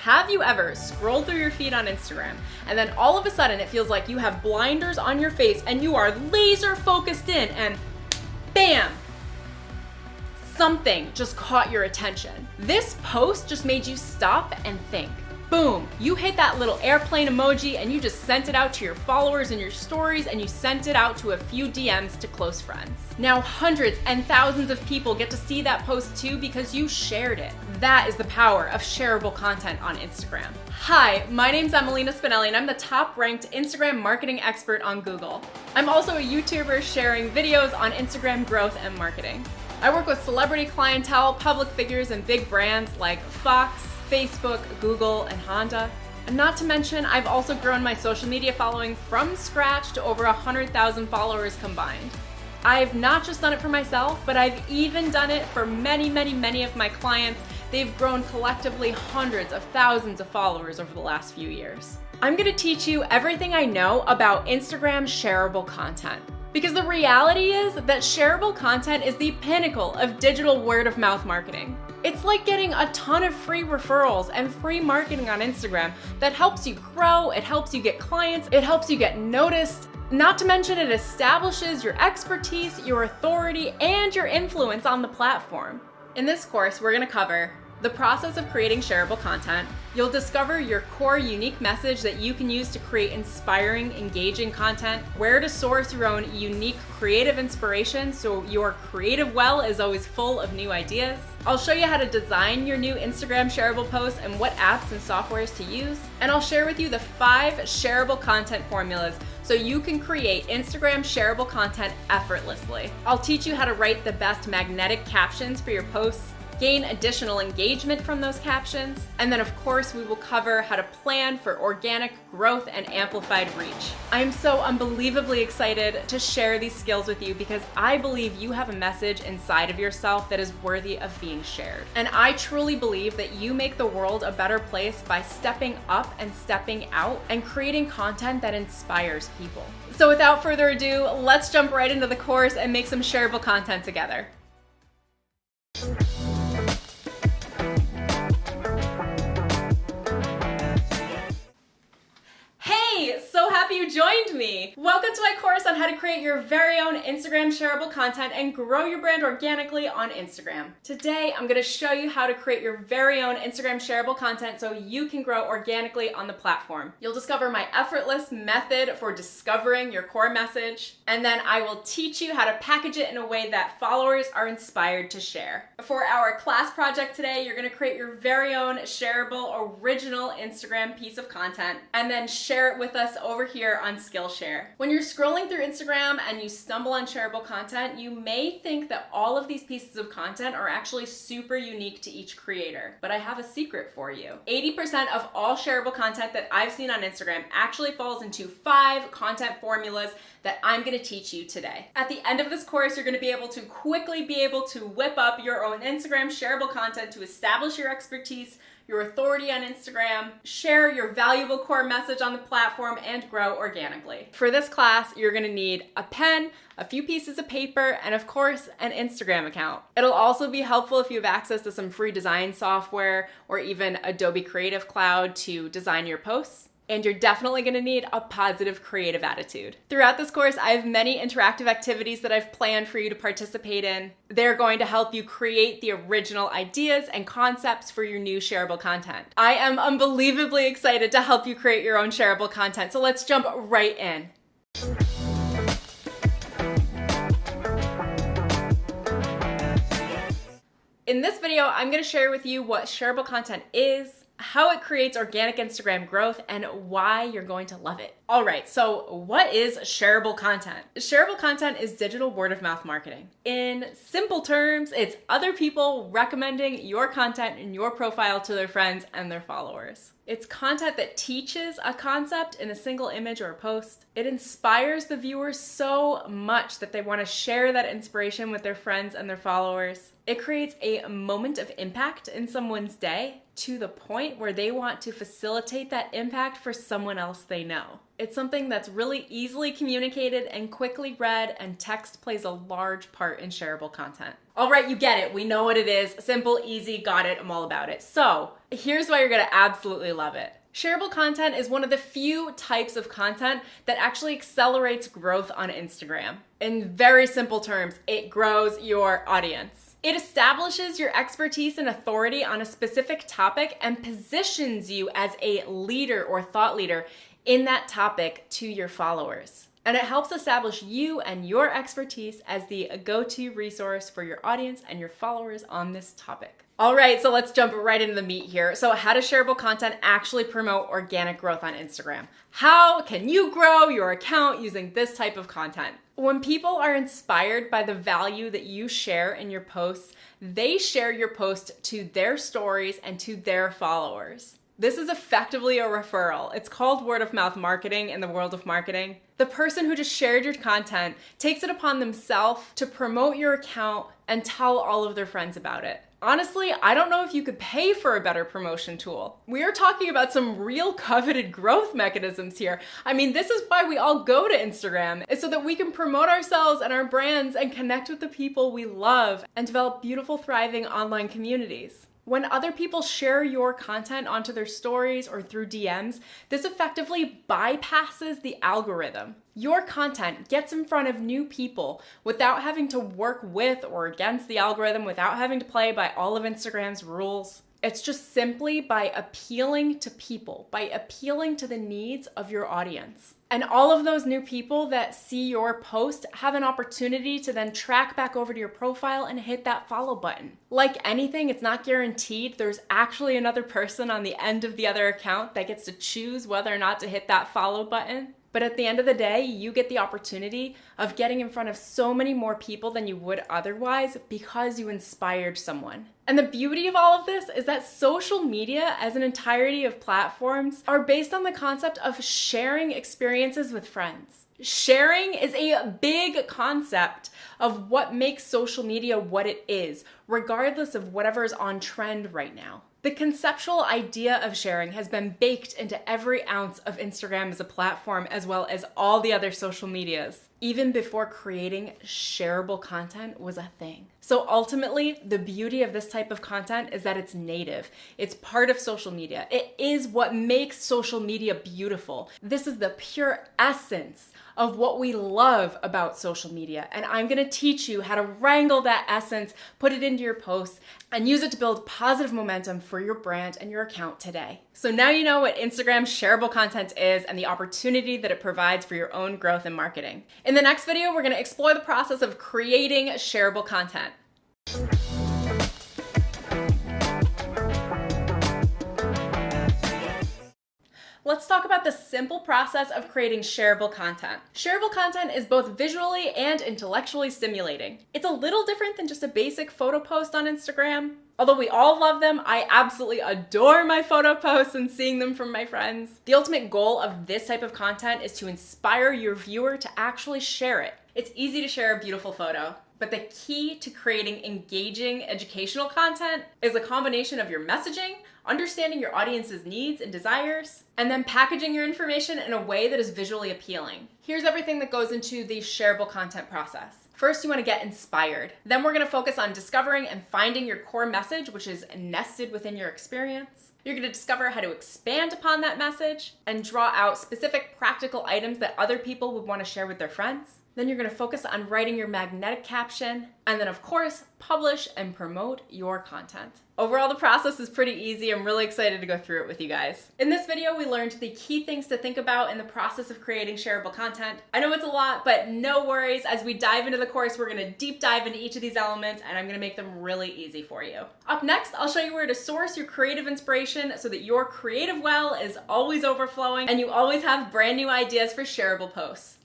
Have you ever scrolled through your feed on Instagram and then all of a sudden it feels like you have blinders on your face and you are laser focused in and bam, something just caught your attention. This post just made you stop and think. Boom, you hit that little airplane emoji and you just sent it out to your followers in your stories and you sent it out to a few DMs to close friends. Now hundreds and thousands of people get to see that post too because you shared it. That is the power of shareable content on Instagram. Hi, my name's Emelina Spinelli and I'm the top ranked Instagram marketing expert on Google. I'm also a YouTuber sharing videos on Instagram growth and marketing. I work with celebrity clientele, public figures, and big brands like Fox, Facebook, Google, and Honda. And not to mention, I've also grown my social media following from scratch to over 100,000 followers combined. I've not just done it for myself, but I've even done it for many of my clients. They've grown collectively hundreds of thousands of followers over the last few years. I'm gonna teach you everything I know about Instagram shareable content. Because the reality is that shareable content is the pinnacle of digital word of mouth marketing. It's like getting a ton of free referrals and free marketing on Instagram that helps you grow, it helps you get clients, it helps you get noticed. Not to mention it establishes your expertise, your authority, and your influence on the platform. In this course, we're gonna cover the process of creating shareable content. You'll discover your core unique message that you can use to create inspiring, engaging content, where to source your own unique creative inspiration so your creative well is always full of new ideas. I'll show you how to design your new Instagram shareable posts and what apps and softwares to use. And I'll share with you the 5 shareable content formulas so you can create Instagram shareable content effortlessly. I'll teach you how to write the best magnetic captions for your posts, gain additional engagement from those captions, and then of course we will cover how to plan for organic growth and amplified reach. I am so unbelievably excited to share these skills with you because I believe you have a message inside of yourself that is worthy of being shared. And I truly believe that you make the world a better place by stepping up and stepping out and creating content that inspires people. So without further ado, let's jump right into the course and make some shareable content together. So happy you joined me! Welcome to my course on how to create your very own Instagram shareable content and grow your brand organically on Instagram. Today, I'm going to show you how to create your very own Instagram shareable content so you can grow organically on the platform. You'll discover my effortless method for discovering your core message, and then I will teach you how to package it in a way that followers are inspired to share. For our class project today, you're going to create your very own shareable, original Instagram piece of content, and then share it with us over here on Skillshare. When you're scrolling through Instagram and you stumble on shareable content, you may think that all of these pieces of content are actually super unique to each creator. But I have a secret for you. 80% of all shareable content that I've seen on Instagram actually falls into 5 content formulas that I'm going to teach you today. At the end of this course, you're going to be able to quickly whip up your own Instagram shareable content to establish your expertise, your authority on Instagram, share your valuable core message on the platform, and grow organically. For this class, you're gonna need a pen, a few pieces of paper, and of course, an Instagram account. It'll also be helpful if you have access to some free design software or even Adobe Creative Cloud to design your posts. And you're definitely gonna need a positive creative attitude. Throughout this course, I have many interactive activities that I've planned for you to participate in. They're going to help you create the original ideas and concepts for your new shareable content. I am unbelievably excited to help you create your own shareable content, so let's jump right in. In this video, I'm gonna share with you what shareable content is, how it creates organic Instagram growth, and why you're going to love it. All right, so what is shareable content? Shareable content is digital word of mouth marketing. In simple terms, it's other people recommending your content and your profile to their friends and their followers. It's content that teaches a concept in a single image or a post. It inspires the viewers so much that they want to share that inspiration with their friends and their followers. It creates a moment of impact in someone's day. to the point where they want to facilitate that impact for someone else they know. It's something that's really easily communicated and quickly read, and text plays a large part in shareable content. All right, you get it. We know what it is. Simple, easy, got it. I'm all about it. So here's why you're gonna absolutely love it. Shareable content is one of the few types of content that actually accelerates growth on Instagram. In very simple terms, it grows your audience. It establishes your expertise and authority on a specific topic and positions you as a leader or thought leader in that topic to your followers. And it helps establish you and your expertise as the go-to resource for your audience and your followers on this topic. All right, so let's jump right into the meat here. So how does shareable content actually promote organic growth on Instagram? How can you grow your account using this type of content? When people are inspired by the value that you share in your posts, they share your post to their stories and to their followers. This is effectively a referral. It's called word of mouth marketing in the world of marketing. The person who just shared your content takes it upon themselves to promote your account and tell all of their friends about it. Honestly, I don't know if you could pay for a better promotion tool. We are talking about some real coveted growth mechanisms here. I mean, this is why we all go to Instagram, is so that we can promote ourselves and our brands and connect with the people we love and develop beautiful, thriving online communities. When other people share your content onto their stories or through DMs, this effectively bypasses the algorithm. Your content gets in front of new people without having to work with or against the algorithm, without having to play by all of Instagram's rules. It's just simply by appealing to people, by appealing to the needs of your audience. And all of those new people that see your post have an opportunity to then track back over to your profile and hit that follow button. Like anything, it's not guaranteed. There's actually another person on the end of the other account that gets to choose whether or not to hit that follow button. But at the end of the day, you get the opportunity of getting in front of so many more people than you would otherwise because you inspired someone. And the beauty of all of this is that social media as an entirety of platforms are based on the concept of sharing experiences with friends. Sharing is a big concept of what makes social media what it is, regardless of whatever is on trend right now. The conceptual idea of sharing has been baked into every ounce of Instagram as a platform, as well as all the other social medias, even before creating shareable content was a thing. So ultimately, the beauty of this type of content is that it's native. It's part of social media. It is what makes social media beautiful. This is the pure essence of what we love about social media. And I'm gonna teach you how to wrangle that essence, put it into your posts, and use it to build positive momentum for your brand and your account today. So now you know what Instagram's shareable content is and the opportunity that it provides for your own growth and marketing. In the next video, we're gonna explore the process of creating shareable content. Let's talk about the simple process of creating shareable content. Shareable content is both visually and intellectually stimulating. It's a little different than just a basic photo post on Instagram. Although we all love them, I absolutely adore my photo posts and seeing them from my friends. The ultimate goal of this type of content is to inspire your viewer to actually share it. It's easy to share a beautiful photo, but the key to creating engaging educational content is a combination of your messaging, understanding your audience's needs and desires, and then packaging your information in a way that is visually appealing. Here's everything that goes into the shareable content process. First, you want to get inspired. Then we're going to focus on discovering and finding your core message, which is nested within your experience. You're going to discover how to expand upon that message and draw out specific practical items that other people would want to share with their friends. Then you're going to focus on writing your magnetic caption, and then of course, publish and promote your content. Overall, the process is pretty easy. I'm really excited to go through it with you guys. In this video, we learned the key things to think about in the process of creating shareable content. I know it's a lot, but no worries. As we dive into the course, we're going to deep dive into each of these elements, and I'm going to make them really easy for you. Up next, I'll show you where to source your creative inspiration so that your creative well is always overflowing and you always have brand new ideas for shareable posts.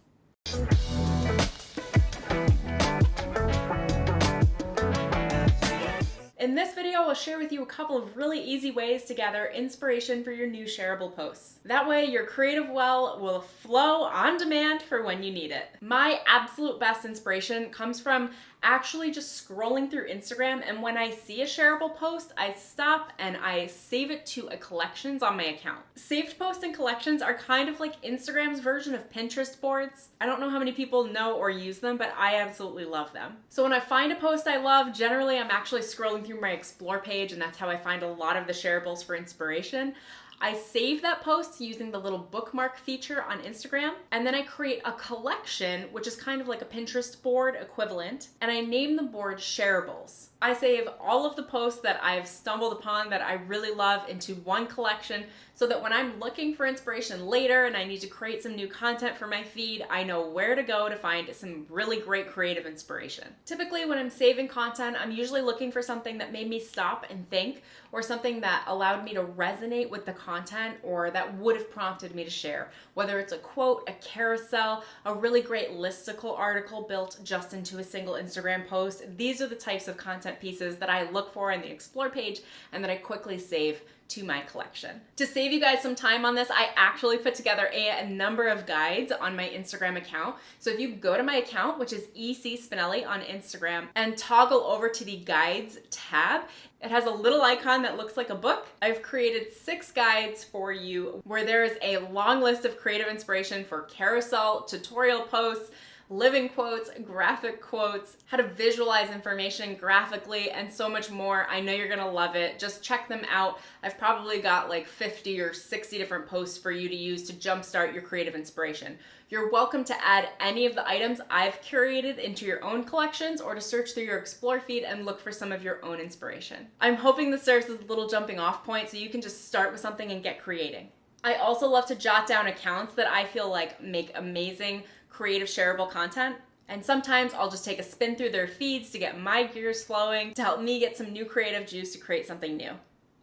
In this video, I'll share with you a couple of really easy ways to gather inspiration for your new shareable posts. That way, your creative well will flow on demand for when you need it. My absolute best inspiration comes from actually just scrolling through Instagram, and when I see a shareable post, I stop and I save it to a collections on my account. Saved posts and collections are kind of like Instagram's version of Pinterest boards. I don't know how many people know or use them, but I absolutely love them. So when I find a post I love, generally I'm actually scrolling through my explore page, and that's how I find a lot of the shareables for inspiration. I save that post using the little bookmark feature on Instagram, and then I create a collection, which is kind of like a Pinterest board equivalent, and I name the board Shareables. I save all of the posts that I've stumbled upon that I really love into one collection so that when I'm looking for inspiration later and I need to create some new content for my feed, I know where to go to find some really great creative inspiration. Typically, when I'm saving content, I'm usually looking for something that made me stop and think, or something that allowed me to resonate with the content, or that would have prompted me to share. Whether it's a quote, a carousel, a really great listicle article built just into a single Instagram post, these are the types of content pieces that I look for in the explore page and that I quickly save to my collection. To save you guys some time on this, I actually put together a number of guides on my Instagram account. So if you go to my account, which is EC Spinelli on Instagram, and toggle over to the guides tab, it has a little icon that looks like a book. I've created 6 guides for you where there is a long list of creative inspiration for carousel, tutorial posts, living quotes, graphic quotes, how to visualize information graphically, and so much more. I know you're gonna love it. Just check them out. I've probably got like 50 or 60 different posts for you to use to jumpstart your creative inspiration. You're welcome to add any of the items I've curated into your own collections, or to search through your explore feed and look for some of your own inspiration. I'm hoping this serves as a little jumping off point so you can just start with something and get creating. I also love to jot down accounts that I feel like make amazing creative shareable content, and sometimes I'll just take a spin through their feeds to get my gears flowing, to help me get some new creative juice to create something new.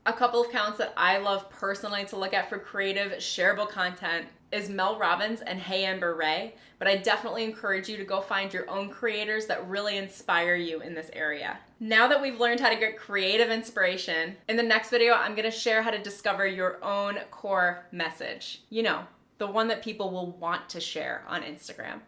A couple of accounts that I love personally to look at for creative shareable content is Mel Robbins and Hey Amber Ray, but I definitely encourage you to go find your own creators that really inspire you in this area. Now that we've learned how to get creative inspiration, in the next video I'm going to share how to discover your own core message. You know, the one that people will want to share on Instagram.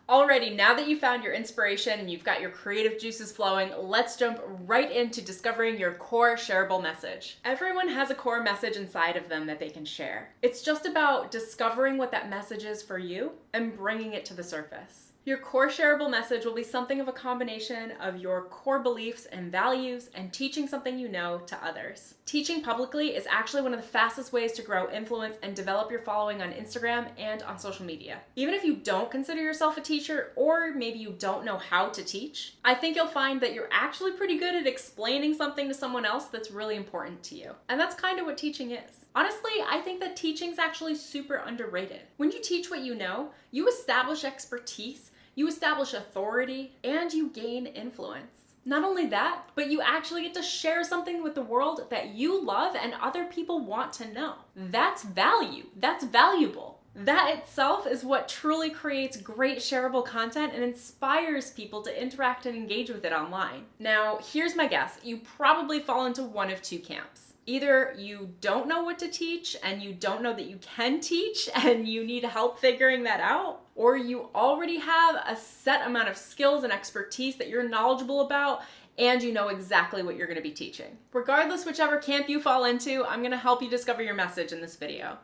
Alrighty, now that you found your inspiration and you've got your creative juices flowing, let's jump right into discovering your core shareable message. Everyone has a core message inside of them that they can share. It's just about discovering what that message is for you and bringing it to the surface. Your core shareable message will be something of a combination of your core beliefs and values and teaching something you know to others. Teaching publicly is actually one of the fastest ways to grow influence and develop your following on Instagram and on social media. Even if you don't consider yourself a teacher, or maybe you don't know how to teach, I think you'll find that you're actually pretty good at explaining something to someone else that's really important to you. And that's kind of what teaching is. Honestly, I think that teaching is actually super underrated. When you teach what you know, you establish expertise, you establish authority, and you gain influence. Not only that, but you actually get to share something with the world that you love and other people want to know. That's value. That's valuable. That itself is what truly creates great shareable content and inspires people to interact and engage with it online. Now, here's my guess. You probably fall into one of 2 camps. Either you don't know what to teach and you don't know that you can teach and you need help figuring that out, or you already have a set amount of skills and expertise that you're knowledgeable about and you know exactly what you're going to be teaching. Regardless, whichever camp you fall into, I'm going to help you discover your message in this video.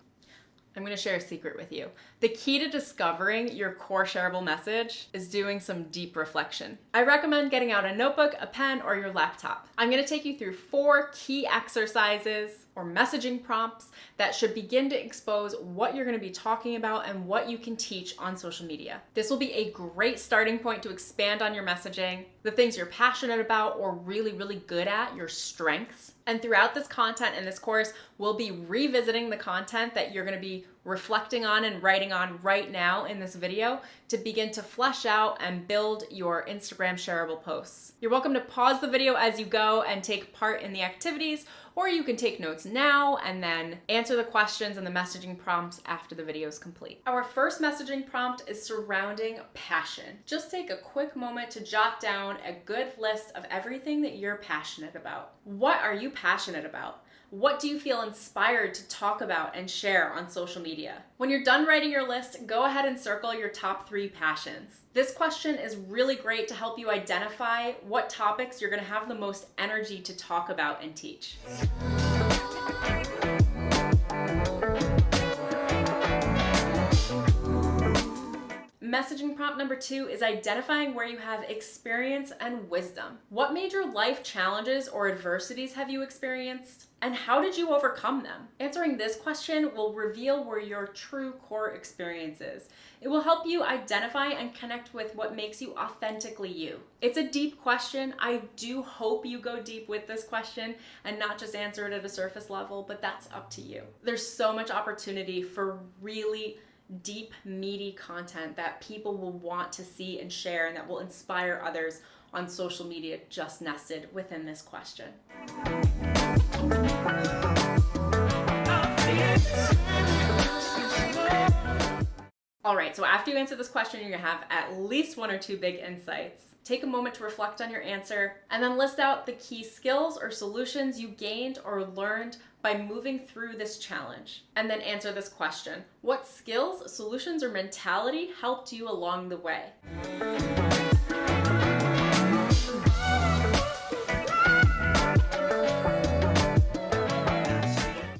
I'm going to share a secret with you. The key to discovering your core shareable message is doing some deep reflection. I recommend getting out a notebook, a pen, or your laptop. I'm going to take you through 4 key exercises or messaging prompts that should begin to expose what you're going to be talking about and what you can teach on social media. This will be a great starting point to expand on your messaging, the things you're passionate about or really, really good at, your strengths. And throughout this content in this course, we'll be revisiting the content that you're going to be reflecting on and writing on right now in this video to begin to flesh out and build your Instagram shareable posts. You're welcome to pause the video as you go and take part in the activities, or you can take notes now and then answer the questions and the messaging prompts after the video is complete. Our first messaging prompt is surrounding passion. Just take a quick moment to jot down a good list of everything that you're passionate about. What are you passionate about? What do you feel inspired to talk about and share on social media? When you're done writing your list, go ahead and circle your top 3 passions. This question is really great to help you identify what topics you're going to have the most energy to talk about and teach. Messaging prompt number 2 is identifying where you have experience and wisdom. What major life challenges or adversities have you experienced? And how did you overcome them? Answering this question will reveal where your true core experience is. It will help you identify and connect with what makes you authentically you. It's a deep question. I do hope you go deep with this question and not just answer it at a surface level, but that's up to you. There's so much opportunity for really deep, meaty content that people will want to see and share and that will inspire others on social media just nested within this question. All right, so after you answer this question, you're gonna have at least 1 or 2 big insights. Take a moment to reflect on your answer and then list out the key skills or solutions you gained or learned by moving through this challenge. And then answer this question: what skills, solutions, or mentality helped you along the way?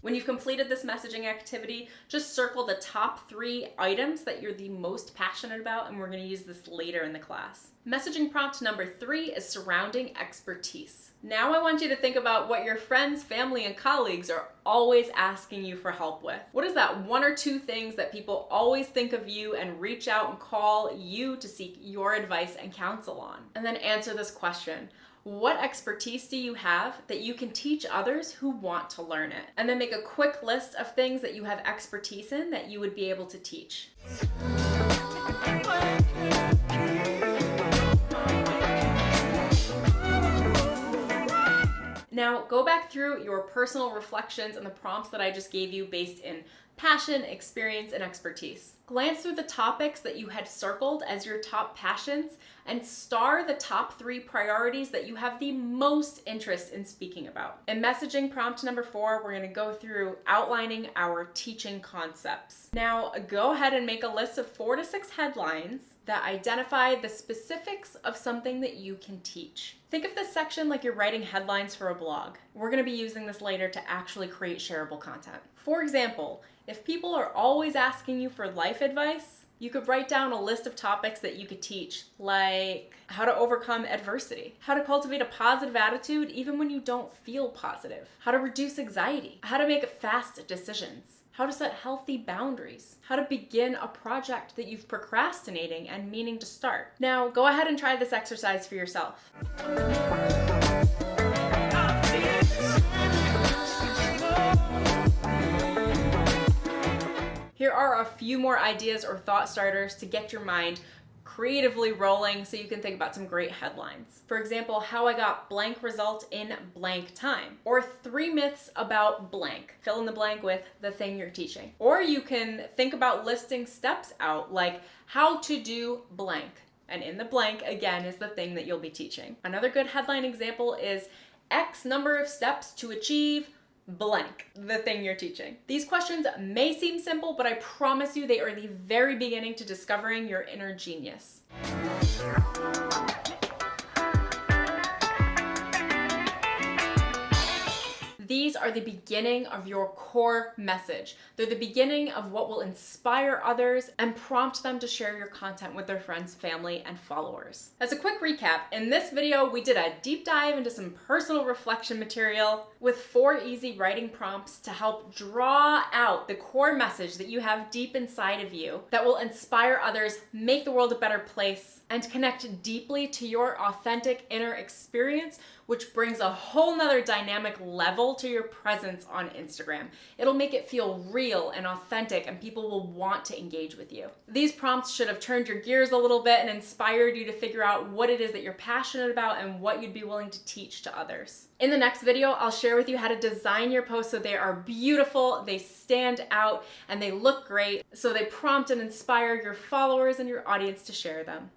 When you've completed this messaging activity, just circle the top 3 items that you're the most passionate about, and we're going to use this later in the class. Messaging prompt number 3 is surrounding expertise. Now I want you to think about what your friends, family, and colleagues are always asking you for help with. What is that 1 or 2 things that people always think of you and reach out and call you to seek your advice and counsel on? And then answer this question: what expertise do you have that you can teach others who want to learn it? And then make a quick list of things that you have expertise in that you would be able to teach. Now, go back through your personal reflections and the prompts that I just gave you based in passion, experience, and expertise. Glance through the topics that you had circled as your top passions and star the top 3 priorities that you have the most interest in speaking about. In messaging prompt number 4, we're going to go through outlining our teaching concepts. Now, go ahead and make a list of 4 to 6 headlines that identify the specifics of something that you can teach. Think of this section like you're writing headlines for a blog. We're going to be using this later to actually create shareable content. For example, if people are always asking you for life advice, you could write down a list of topics that you could teach, like how to overcome adversity, how to cultivate a positive attitude even when you don't feel positive, how to reduce anxiety, how to make fast decisions, how to set healthy boundaries, how to begin a project that you've procrastinating and meaning to start. Now, go ahead and try this exercise for yourself. Here are a few more ideas or thought starters to get your mind creatively rolling so you can think about some great headlines. For example, how I got blank result in blank time, or 3 myths about blank. Fill in the blank with the thing you're teaching. Or you can think about listing steps out, like how to do blank. And in the blank, again, is the thing that you'll be teaching. Another good headline example is X number of steps to achieve blank, the thing you're teaching. These questions may seem simple, but I promise you they are the very beginning to discovering your inner genius. These are the beginning of your core message. They're the beginning of what will inspire others and prompt them to share your content with their friends, family, and followers. As a quick recap, in this video, we did a deep dive into some personal reflection material with 4 easy writing prompts to help draw out the core message that you have deep inside of you that will inspire others, make the world a better place, and connect deeply to your authentic inner experience, which brings a whole nother dynamic level to your presence on Instagram. It'll make it feel real and authentic, and people will want to engage with you. These prompts should have turned your gears a little bit and inspired you to figure out what it is that you're passionate about and what you'd be willing to teach to others. In the next video, I'll share with you how to design your posts so they are beautiful, they stand out, and they look great, so they prompt and inspire your followers and your audience to share them.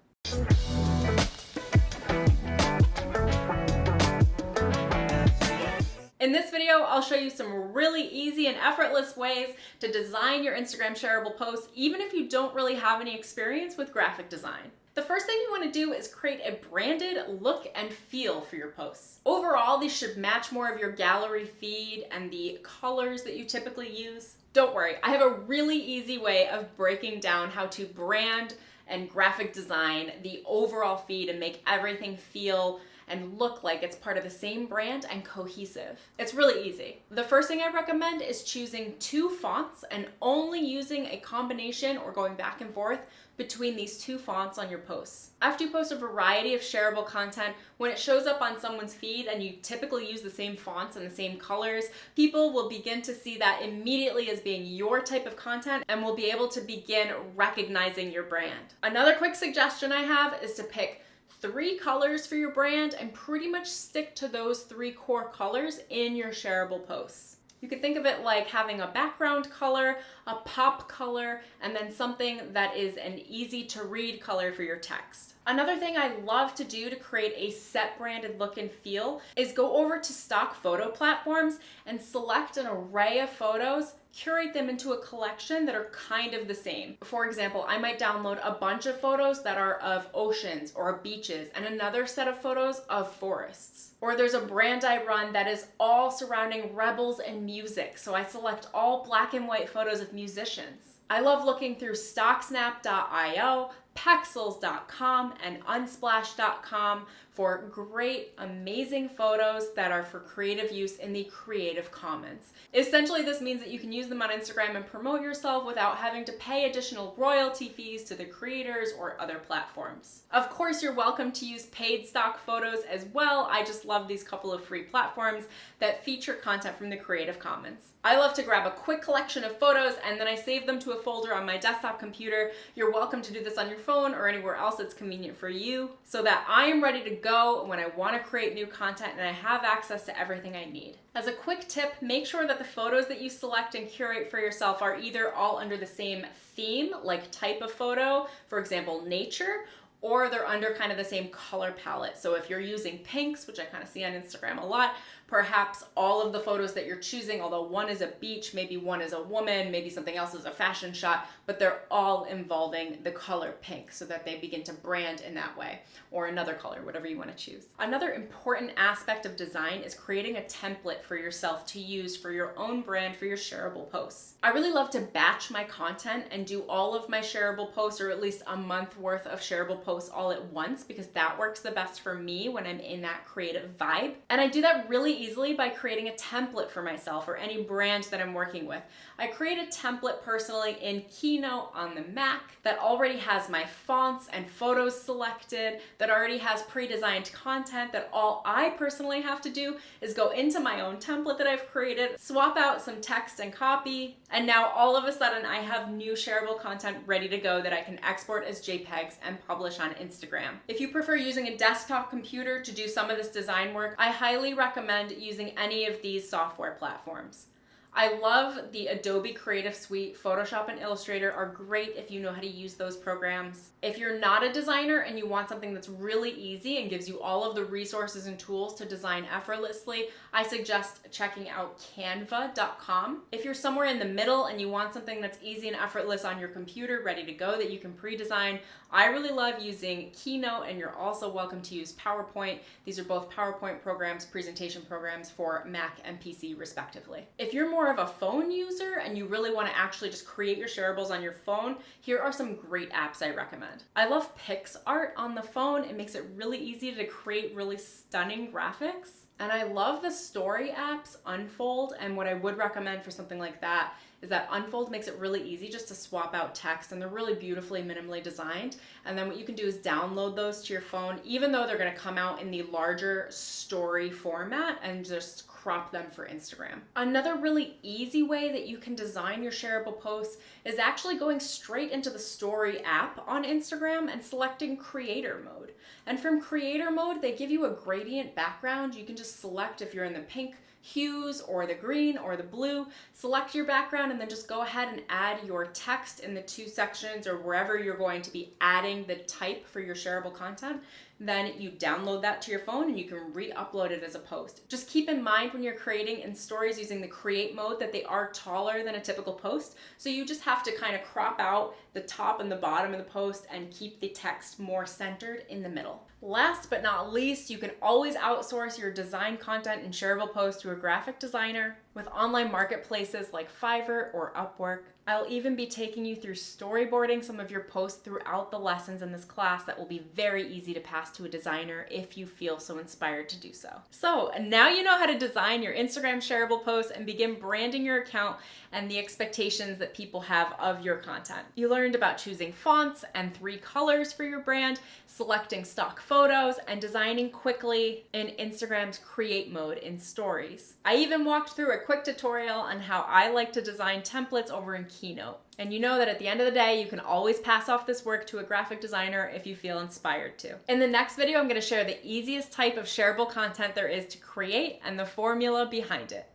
In In this video, I'll show you some really easy and effortless ways to design your Instagram shareable posts, even if you don't really have any experience with graphic design. The first thing you want to do is create a branded look and feel for your posts. Overall, these should match more of your gallery feed and the colors that you typically use. Don't worry, I have a really easy way of breaking down how to brand and graphic design the overall feed and make everything feel and look like it's part of the same brand and cohesive. It's really easy. The first thing I recommend is choosing 2 fonts and only using a combination or going back and forth between these 2 fonts on your posts. After you post a variety of shareable content, when it shows up on someone's feed and you typically use the same fonts and the same colors, people will begin to see that immediately as being your type of content and will be able to begin recognizing your brand. Another quick suggestion I have is to pick 3 colors for your brand and pretty much stick to those 3 core colors in your shareable posts. You can think of it like having a background color, a pop color, and then something that is an easy to read color for your text. Another thing I love to do to create a set branded look and feel is go over to stock photo platforms and select an array of photos, curate them into a collection that are kind of the same. For example, I might download a bunch of photos that are of oceans or beaches and another set of photos of forests. Or there's a brand I run that is all surrounding rebels and music, so I select all black and white photos of musicians. I love looking through stocksnap.io, pexels.com, and unsplash.com for great, amazing photos that are for creative use in the Creative Commons. Essentially, this means that you can use them on Instagram and promote yourself without having to pay additional royalty fees to the creators or other platforms. Of course, you're welcome to use paid stock photos as well. I just love these couple of free platforms that feature content from the Creative Commons. I love to grab a quick collection of photos and then I save them to a folder on my desktop computer. You're welcome to do this on your phone or anywhere else that's convenient for you so that I am ready to go when I want to create new content and I have access to everything I need. As a quick tip, make sure that the photos that you select and curate for yourself are either all under the same theme, like type of photo, for example, nature, or they're under kind of the same color palette. So if you're using pinks, which I kind of see on Instagram a lot, perhaps all of the photos that you're choosing, although one is a beach, maybe one is a woman, maybe something else is a fashion shot, but they're all involving the color pink so that they begin to brand in that way, or another color, whatever you want to choose. Another important aspect of design is creating a template for yourself to use for your own brand for your shareable posts. I really love to batch my content and do all of my shareable posts, or at least a month worth of shareable posts all at once, because that works the best for me when I'm in that creative vibe. And I do that really easily by creating a template for myself or any brand that I'm working with. I create a template personally in Keynote on the Mac that already has my fonts and photos selected, that already has pre-designed content, that all I personally have to do is go into my own template that I've created, swap out some text and copy, and now all of a sudden I have new shareable content ready to go that I can export as JPEGs and publish on Instagram. If you prefer using a desktop computer to do some of this design work, I highly recommend using any of these software platforms. I love the Adobe Creative Suite. Photoshop and Illustrator are great if you know how to use those programs. If you're not a designer and you want something that's really easy and gives you all of the resources and tools to design effortlessly, I suggest checking out canva.com. If you're somewhere in the middle and you want something that's easy and effortless on your computer, ready to go, that you can pre-design, I really love using Keynote, and you're also welcome to use PowerPoint. These are both PowerPoint programs, presentation programs for Mac and PC respectively. If you're more of a phone user and you really want to actually just create your shareables on your phone, here are some great apps I recommend. I love PixArt on the phone. It makes it really easy to create really stunning graphics. And I love the story apps, Unfold, and what I would recommend for something like that is that Unfold makes it really easy just to swap out text, and they're really beautifully, minimally designed. And then what you can do is download those to your phone, even though they're gonna come out in the larger story format, and just crop them for Instagram. Another really easy way that you can design your shareable posts is actually going straight into the story app on Instagram and selecting creator mode. And from creator mode, they give you a gradient background. You can just select if you're in the pink hues or the green or the blue, select your background, and then just go ahead and add your text in the 2 sections or wherever you're going to be adding the type for your shareable content. then you download that to your phone and you can re-upload it as a post. Just keep in mind when you're creating in stories using the create mode that they are taller than a typical post. So you just have to kind of crop out the top and the bottom of the post and keep the text more centered in the middle. Last but not least, you can always outsource your design content and shareable posts to a graphic designer with online marketplaces like Fiverr or Upwork. I'll even be taking you through storyboarding some of your posts throughout the lessons in this class that will be very easy to pass to a designer if you feel so inspired to do so. So now you know how to design your Instagram shareable posts and begin branding your account and the expectations that people have of your content. You learned about choosing fonts and 3 colors for your brand, selecting stock photos, and designing quickly in Instagram's create mode in stories. I even walked through a quick tutorial on how I like to design templates over in Keynote. And you know that at the end of the day, you can always pass off this work to a graphic designer if you feel inspired to. In the next video, I'm going to share the easiest type of shareable content there is to create and the formula behind it.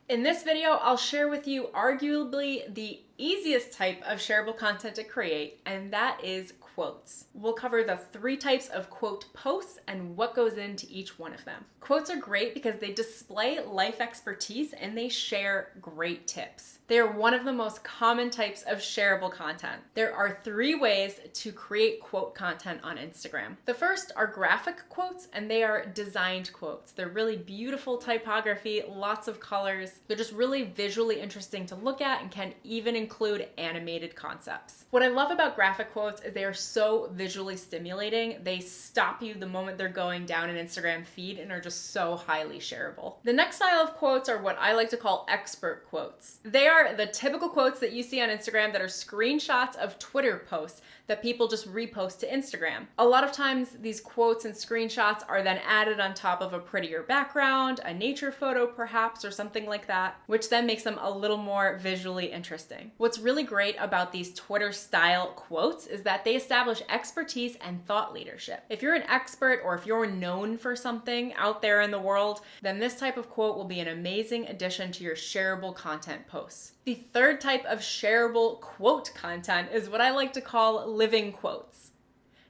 In this video, I'll share with you arguably the easiest type of shareable content to create, and that is quotes. We'll cover the 3 types of quote posts and what goes into each one of them. Quotes are great because they display life expertise and they share great tips. They are one of the most common types of shareable content. There are 3 ways to create quote content on Instagram. The first are graphic quotes, and they are designed quotes. They're really beautiful typography, lots of colors. They're just really visually interesting to look at and can even include animated concepts. What I love about graphic quotes is they are so visually stimulating. They stop you the moment they're going down an Instagram feed and are just so highly shareable. The next style of quotes are what I like to call expert quotes. They are the typical quotes that you see on Instagram that are screenshots of Twitter posts that people just repost to Instagram. A lot of times these quotes and screenshots are then added on top of a prettier background, a nature photo perhaps, or something like that, which then makes them a little more visually interesting. What's really great about these Twitter style quotes is that they establish expertise and thought leadership. If you're an expert or if you're known for something out there in the world, then this type of quote will be an amazing addition to your shareable content posts. The third type of shareable quote content is what I like to call living quotes.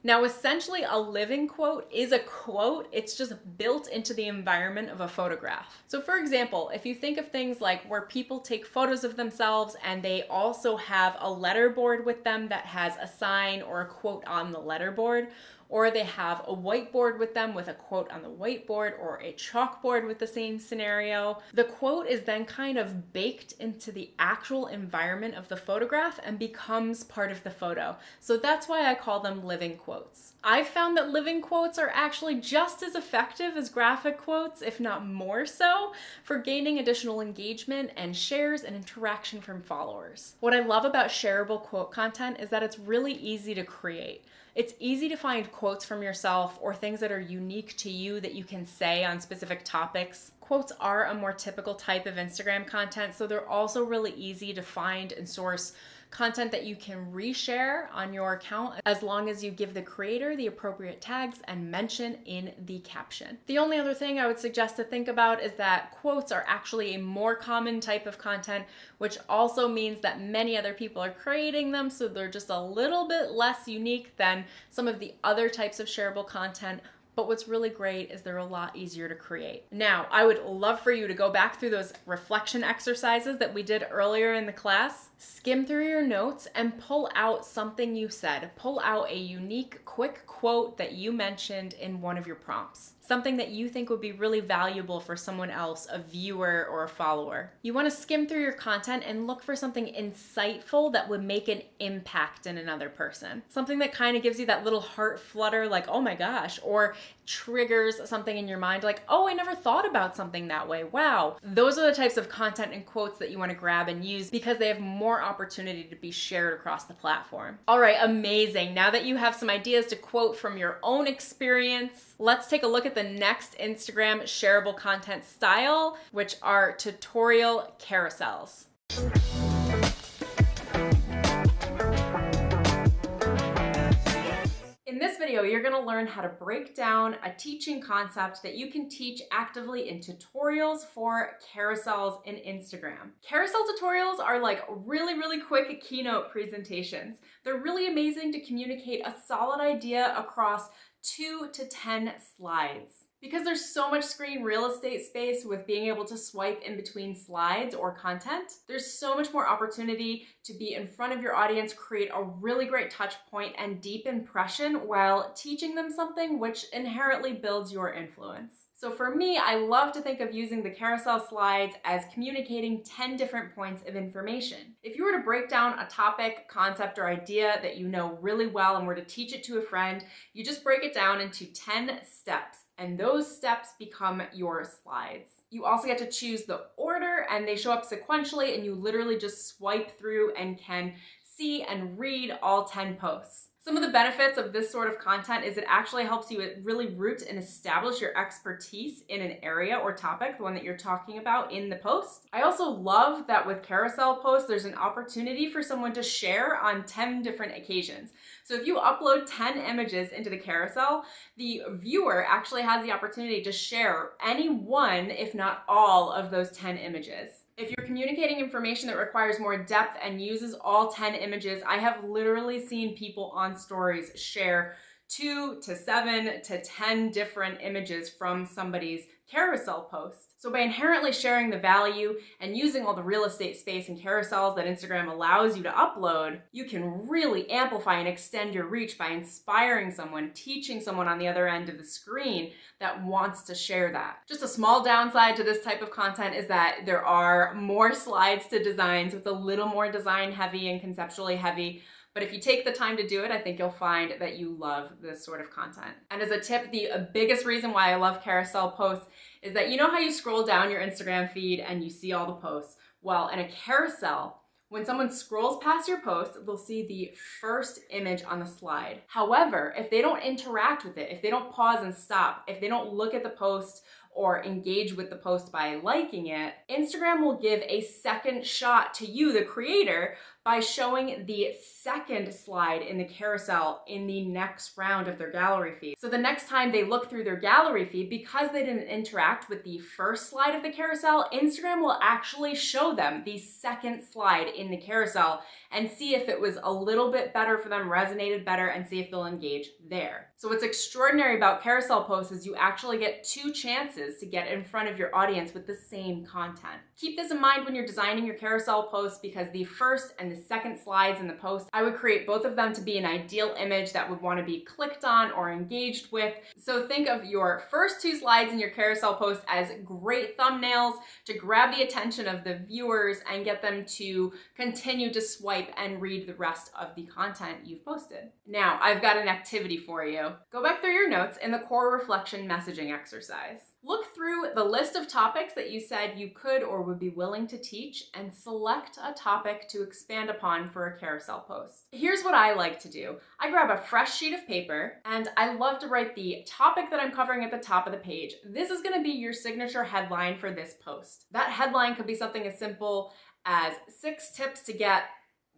Now, essentially, a living quote is a quote. It's just built into the environment of a photograph. So for example, if you think of things like where people take photos of themselves and they also have a letterboard with them that has a sign or a quote on the letterboard, or they have a whiteboard with them with a quote on the whiteboard or a chalkboard with the same scenario. The quote is then kind of baked into the actual environment of the photograph and becomes part of the photo. So that's why I call them living quotes. I've found that living quotes are actually just as effective as graphic quotes, if not more so, for gaining additional engagement and shares and interaction from followers. What I love about shareable quote content is that it's really easy to create. It's easy to find quotes from yourself or things that are unique to you that you can say on specific topics. Quotes are a more typical type of Instagram content, so they're also really easy to find and source content that you can reshare on your account as long as you give the creator the appropriate tags and mention in the caption. The only other thing I would suggest to think about is that quotes are actually a more common type of content, which also means that many other people are creating them, so they're just a little bit less unique than some of the other types of shareable content. But what's really great is they're a lot easier to create. Now, I would love for you to go back through those reflection exercises that we did earlier in the class, skim through your notes, and pull out something you said. Pull out a unique, quick quote that you mentioned in one of your prompts. Something that you think would be really valuable for someone else, a viewer or a follower. You want to skim through your content and look for something insightful that would make an impact in another person. Something that kind of gives you that little heart flutter like, oh my gosh, or triggers something in your mind like, oh, I never thought about something that way. Wow. Those are the types of content and quotes that you want to grab and use because they have more opportunity to be shared across the platform. All right, amazing. Now that you have some ideas to quote from your own experience, let's take a look at the next Instagram shareable content style, which are tutorial carousels. In this video, video, you're gonna learn how to break down a teaching concept that you can teach actively in tutorials for carousels in Instagram. Carousel tutorials are like really quick keynote presentations. They're really amazing to communicate a solid idea across 2 to 10 slides. Because there's so much screen real estate space with being able to swipe in between slides or content, there's so much more opportunity to be in front of your audience, create a really great touch point and deep impression while teaching them something, which inherently builds your influence. So for me, I love to think of using the carousel slides as communicating 10 different points of information. If you were to break down a topic, concept, or idea that you know really well and were to teach it to a friend, you just break it down into 10 steps. And those steps become your slides. You also get to choose the order and they show up sequentially and you literally just swipe through and can see and read all 10 posts. Some of the benefits of this sort of content is it actually helps you really root and establish your expertise in an area or topic, the one that you're talking about in the post. I also love that with carousel posts, there's an opportunity for someone to share on 10 different occasions. So if you upload 10 images into the carousel, the viewer actually has the opportunity to share any one, if not all, of those 10 images. If you're communicating information that requires more depth and uses all 10 images, I have literally seen people on stories share 2 to 7 to 10 different images from somebody's carousel post. So by inherently sharing the value and using all the real estate space and carousels that Instagram allows you to upload, you can really amplify and extend your reach by inspiring someone, teaching someone on the other end of the screen that wants to share that. Just a small downside to this type of content is that there are more slides to designs with a little more design heavy and conceptually heavy. But if you take the time to do it, I think you'll find that you love this sort of content. And as a tip, the biggest reason why I love carousel posts is that you know how you scroll down your Instagram feed and you see all the posts? Well, in a carousel, when someone scrolls past your post, they'll see the first image on the slide. However, if they don't interact with it, if they don't pause and stop, if they don't look at the post or engage with the post by liking it, Instagram will give a second shot to you, the creator, by showing the second slide in the carousel in the next round of their gallery feed. So the next time they look through their gallery feed, because they didn't interact with the first slide of the carousel, Instagram will actually show them the second slide in the carousel and see if it was a little bit better for them, resonated better, and see if they'll engage there. So what's extraordinary about carousel posts is you actually get 2 chances to get in front of your audience with the same content. Keep this in mind when you're designing your carousel posts, because the first and the second slides in the post, I would create both of them to be an ideal image that would want to be clicked on or engaged with. So think of your first 2 slides in your carousel post as great thumbnails to grab the attention of the viewers and get them to continue to swipe and read the rest of the content you've posted. Now, I've got an activity for you. Go back through your notes in the core reflection messaging exercise. Look through the list of topics that you said you could or would be willing to teach and select a topic to expand upon for a carousel post. Here's what I like to do. I grab a fresh sheet of paper and I love to write the topic that I'm covering at the top of the page. This is going to be your signature headline for this post. That headline could be something as simple as 6 tips to get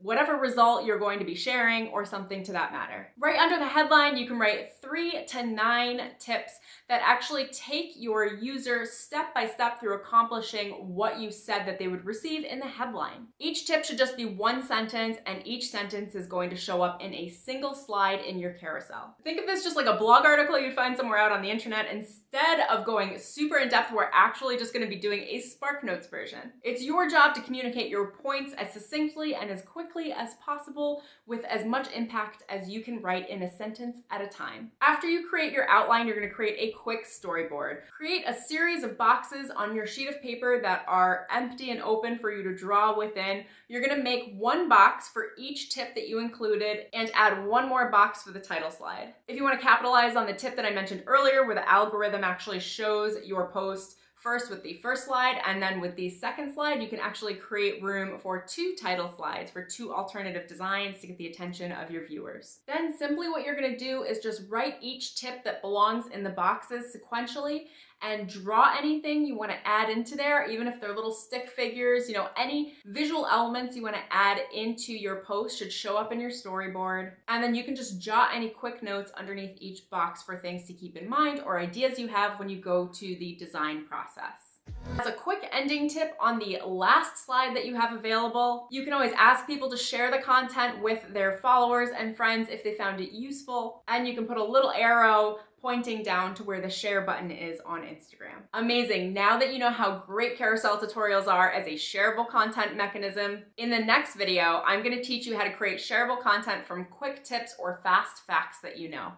whatever result you're going to be sharing or something to that matter. Right under the headline, you can write 3 to 9 tips that actually take your user step by step through accomplishing what you said that they would receive in the headline. Each tip should just be 1 sentence, and each sentence is going to show up in a single slide in your carousel. Think of this just like a blog article you'd find somewhere out on the internet. Instead of going super in depth, we're actually just going to be doing a Spark Notes version. It's your job to communicate your points as succinctly and as quickly as possible with as much impact as you can write in a sentence at a time. After you create your outline, you're going to create a quick storyboard. Create a series of boxes on your sheet of paper that are empty and open for you to draw within. You're going to make 1 box for each tip that you included and add 1 more box for the title slide. If you want to capitalize on the tip that I mentioned earlier, where the algorithm actually shows your post first with the first slide and then with the second slide, you can actually create room for 2 title slides for 2 alternative designs to get the attention of your viewers. Then simply what you're going to do is just write each tip that belongs in the boxes sequentially and draw anything you want to add into there, even if they're little stick figures, you know, any visual elements you want to add into your post should show up in your storyboard. And then you can just jot any quick notes underneath each box for things to keep in mind or ideas you have when you go to the design process. As a quick ending tip on the last slide that you have available, you can always ask people to share the content with their followers and friends if they found it useful, and you can put a little arrow pointing down to where the share button is on Instagram. Amazing. Now that you know how great carousel tutorials are as a shareable content mechanism, in the next video, I'm going to teach you how to create shareable content from quick tips or fast facts that you know.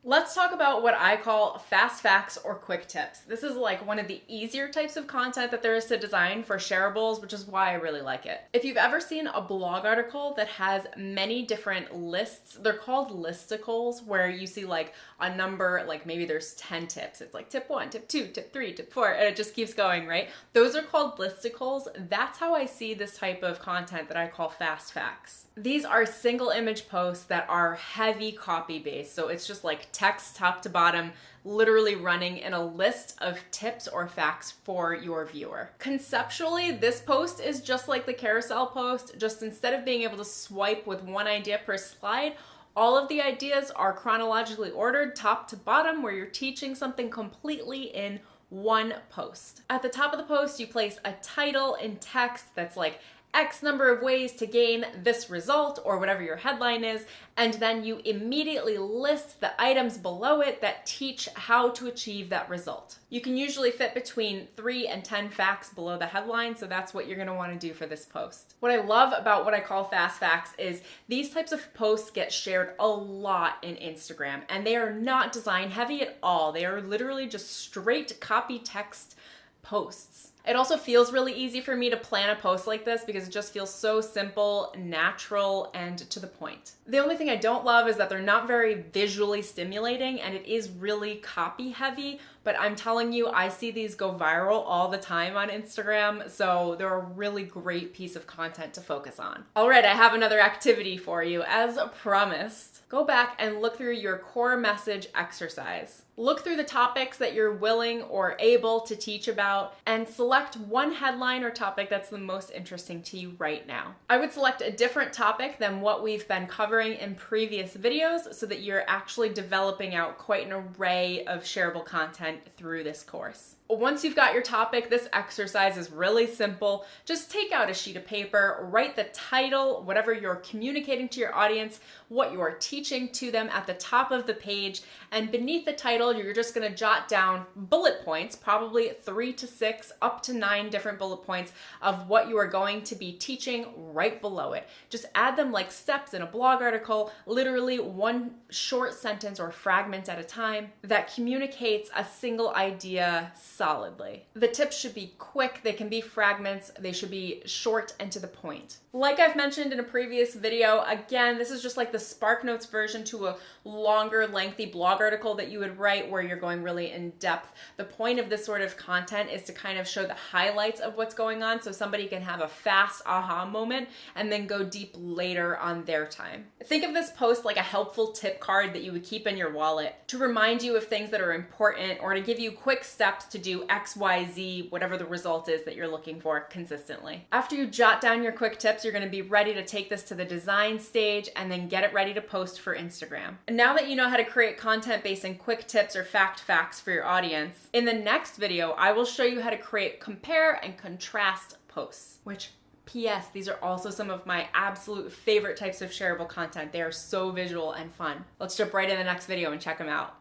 Let's talk about what I call fast facts or quick tips. This is like one of the easier types of content that there is to design for shareables, which is why I really like it. If you've ever seen a blog article that has many different lists, they're called listicles, where you see like a number, like maybe there's 10 tips. It's like tip 1, tip 2, tip 3, tip 4, and it just keeps going, right? Those are called listicles. That's how I see this type of content that I call fast facts. These are single image posts that are heavy copy based. So it's just like text top to bottom, literally running in a list of tips or facts for your viewer. Conceptually, this post is just like the carousel post, just instead of being able to swipe with one idea per slide, all of the ideas are chronologically ordered top to bottom, where you're teaching something completely in one post. At the top of the post, you place a title in text that's like X number of ways to gain this result, or whatever your headline is, and then you immediately list the items below it that teach how to achieve that result. You can usually fit between 3 and 10 facts below the headline, so that's what you're going to want to do for this post. What I love about what I call fast facts is these types of posts get shared a lot in Instagram, and they are not design heavy at all. They are literally just straight copy text posts. It also feels really easy for me to plan a post like this because it just feels so simple, natural, and to the point. The only thing I don't love is that they're not very visually stimulating, and it is really copy heavy, but I'm telling you, I see these go viral all the time on Instagram, so they're a really great piece of content to focus on. All right, I have another activity for you. As promised, go back and look through your core message exercise. Look through the topics that you're willing or able to teach about and select one headline or topic that's the most interesting to you right now. I would select a different topic than what we've been covering in previous videos so that you're actually developing out quite an array of shareable content through this course. Once you've got your topic, this exercise is really simple. Just take out a sheet of paper, write the title, whatever you're communicating to your audience, what you are teaching to them at the top of the page, and beneath the title, you're just gonna jot down bullet points, probably 3 to 6, up to 9 different bullet points of what you are going to be teaching right below it. Just add them like steps in a blog article, literally one short sentence or fragment at a time that communicates a single idea solidly. The tips should be quick, they can be fragments, they should be short and to the point. Like I've mentioned in a previous video, again, this is just like the SparkNotes version to a longer, lengthy blog article that you would write where you're going really in depth. The point of this sort of content is to kind of show the highlights of what's going on so somebody can have a fast aha moment and then go deep later on their time. Think of this post like a helpful tip card that you would keep in your wallet to remind you of things that are important or to give you quick steps to do X, Y, Z, whatever the result is that you're looking for consistently. After you jot down your quick tips, you're going to be ready to take this to the design stage and then get it ready to post for Instagram. And now that you know how to create content based on quick tips or facts for your audience, in the next video, I will show you how to create compare and contrast posts, which P.S. These are also some of my absolute favorite types of shareable content. They are so visual and fun. Let's jump right in the next video and check them out.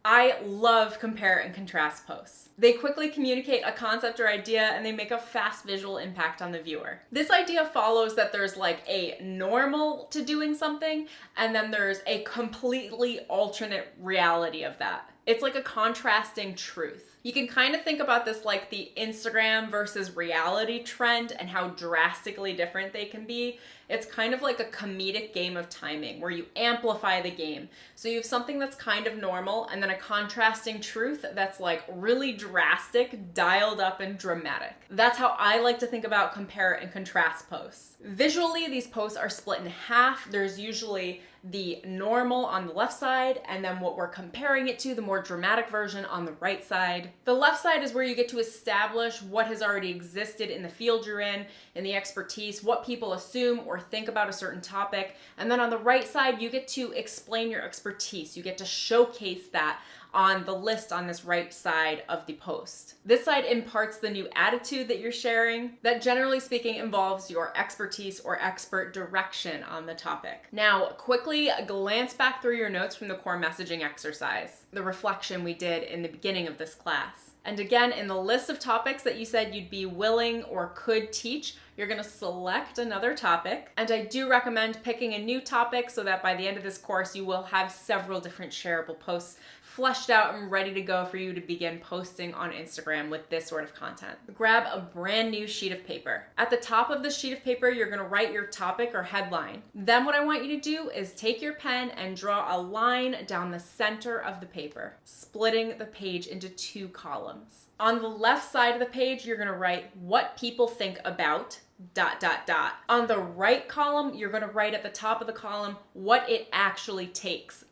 I love compare and contrast posts. They quickly communicate a concept or idea and they make a fast visual impact on the viewer. This idea follows that there's like a normal to doing something and then there's a completely alternate reality of that. It's like a contrasting truth. You can kind of think about this like the Instagram versus reality trend and how drastically different they can be. It's kind of like a comedic game of timing where you amplify the game. So you have something that's kind of normal and then a contrasting truth that's like really drastic, dialed up and dramatic. That's how I like to think about compare and contrast posts. Visually, these posts are split in half. There's usually the normal on the left side, and then what we're comparing it to, the more dramatic version, on the right side. The left side is where you get to establish what has already existed in the field you're in the expertise, what people assume or think about a certain topic. And then on the right side, you get to explain your expertise. You get to showcase that on the list on this right side of the post. This side imparts the new attitude that you're sharing that, generally speaking, involves your expertise or expert direction on the topic. Now, quickly glance back through your notes from the core messaging exercise, the reflection we did in the beginning of this class. And again, in the list of topics that you said you'd be willing or could teach, you're going to select another topic. And I do recommend picking a new topic so that by the end of this course, you will have several different shareable posts fleshed out and ready to go for you to begin posting on Instagram with this sort of content. Grab a brand new sheet of paper. At the top of the sheet of paper, you're going to write your topic or headline. Then what I want you to do is take your pen and draw a line down the center of the paper, splitting the page into 2 columns. On the left side of the page, you're going to write what people think about ... On the right column, you're going to write at the top of the column what it actually takes ...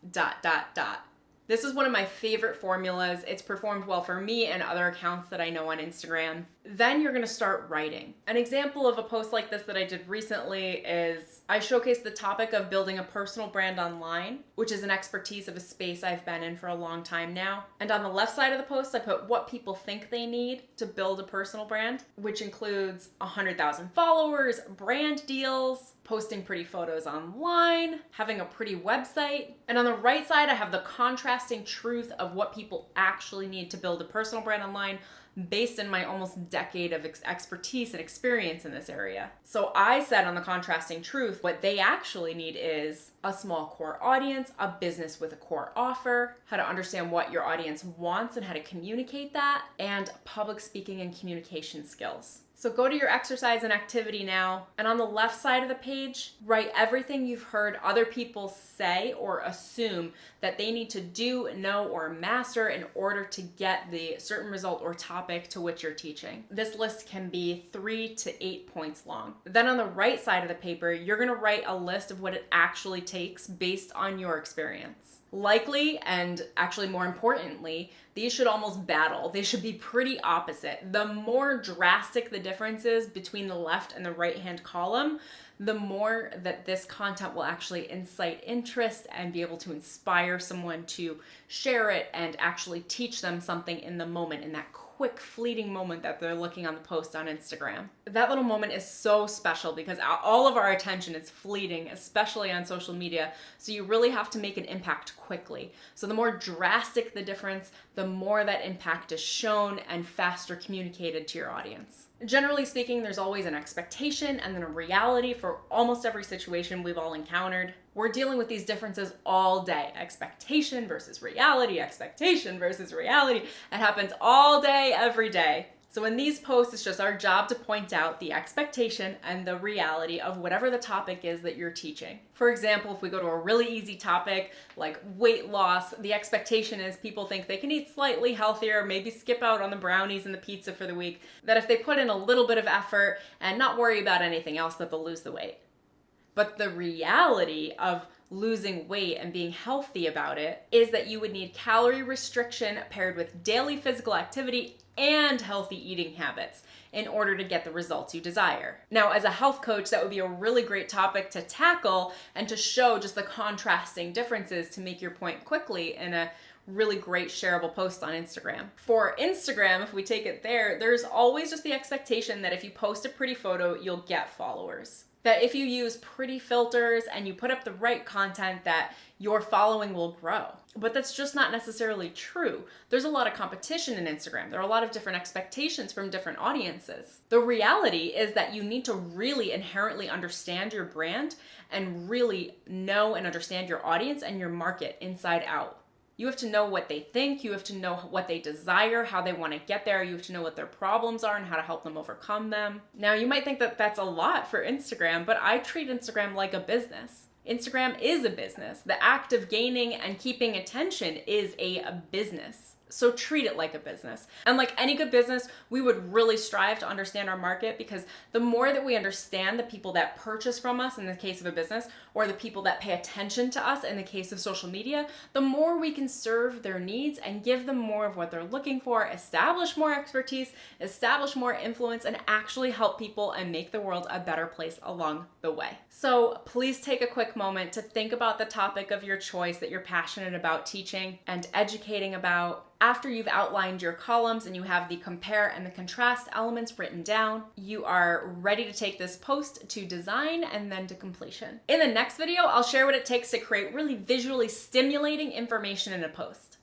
This is one of my favorite formulas. It's performed well for me and other accounts that I know on Instagram. Then you're gonna start writing. An example of a post like this that I did recently is I showcased the topic of building a personal brand online, which is an expertise of a space I've been in for a long time now. And on the left side of the post, I put what people think they need to build a personal brand, which includes 100,000 followers, brand deals, posting pretty photos online, having a pretty website. And on the right side, I have the contrasting truth of what people actually need to build a personal brand online based in my almost decade of expertise and experience in this area. So I said on the contrasting truth, what they actually need is a small core audience, a business with a core offer, how to understand what your audience wants and how to communicate that, and public speaking and communication skills. So go to your exercise and activity now, and on the left side of the page, write everything you've heard other people say or assume that they need to do, know, or master in order to get the certain result or topic to which you're teaching. This list can be 3 to 8 points long. Then on the right side of the paper, you're gonna write a list of what it actually takes based on your experience. Likely, and actually more importantly, these should almost battle. They should be pretty opposite. The more drastic the difference is between the left and the right-hand column, the more that this content will actually incite interest and be able to inspire someone to share it and actually teach them something in the moment, in that quick fleeting moment that they're looking on the post on Instagram. That little moment is so special because all of our attention is fleeting, especially on social media. So you really have to make an impact quickly. So the more drastic the difference, the more that impact is shown and faster communicated to your audience. Generally speaking, there's always an expectation and then a reality for almost every situation we've all encountered. We're dealing with these differences all day. Expectation versus reality, expectation versus reality. It happens all day, every day. So in these posts, it's just our job to point out the expectation and the reality of whatever the topic is that you're teaching. For example, if we go to a really easy topic like weight loss, the expectation is people think they can eat slightly healthier, maybe skip out on the brownies and the pizza for the week, that if they put in a little bit of effort and not worry about anything else, that they'll lose the weight. But the reality of losing weight and being healthy about it is that you would need calorie restriction paired with daily physical activity and healthy eating habits in order to get the results you desire. Now, as a health coach, that would be a really great topic to tackle and to show just the contrasting differences to make your point quickly in a really great shareable post on Instagram. For Instagram, if we take it there, there's always just the expectation that if you post a pretty photo, you'll get followers. That if you use pretty filters and you put up the right content, that your following will grow. But that's just not necessarily true. There's a lot of competition in Instagram. There are a lot of different expectations from different audiences. The reality is that you need to really inherently understand your brand and really know and understand your audience and your market inside out. You have to know what they think. You have to know what they desire, how they want to get there. You have to know what their problems are and how to help them overcome them. Now, you might think that that's a lot for Instagram, but I treat Instagram like a business. Instagram is a business. The act of gaining and keeping attention is a business. So treat it like a business. And like any good business, we would really strive to understand our market, because the more that we understand the people that purchase from us in the case of a business, or the people that pay attention to us in the case of social media, the more we can serve their needs and give them more of what they're looking for, establish more expertise, establish more influence, and actually help people and make the world a better place along the way. So please take a quick moment to think about the topic of your choice that you're passionate about teaching and educating about. After you've outlined your columns and you have the compare and the contrast elements written down, you are ready to take this post to design and then to completion. In the next video, I'll share what it takes to create really visually stimulating information in a post.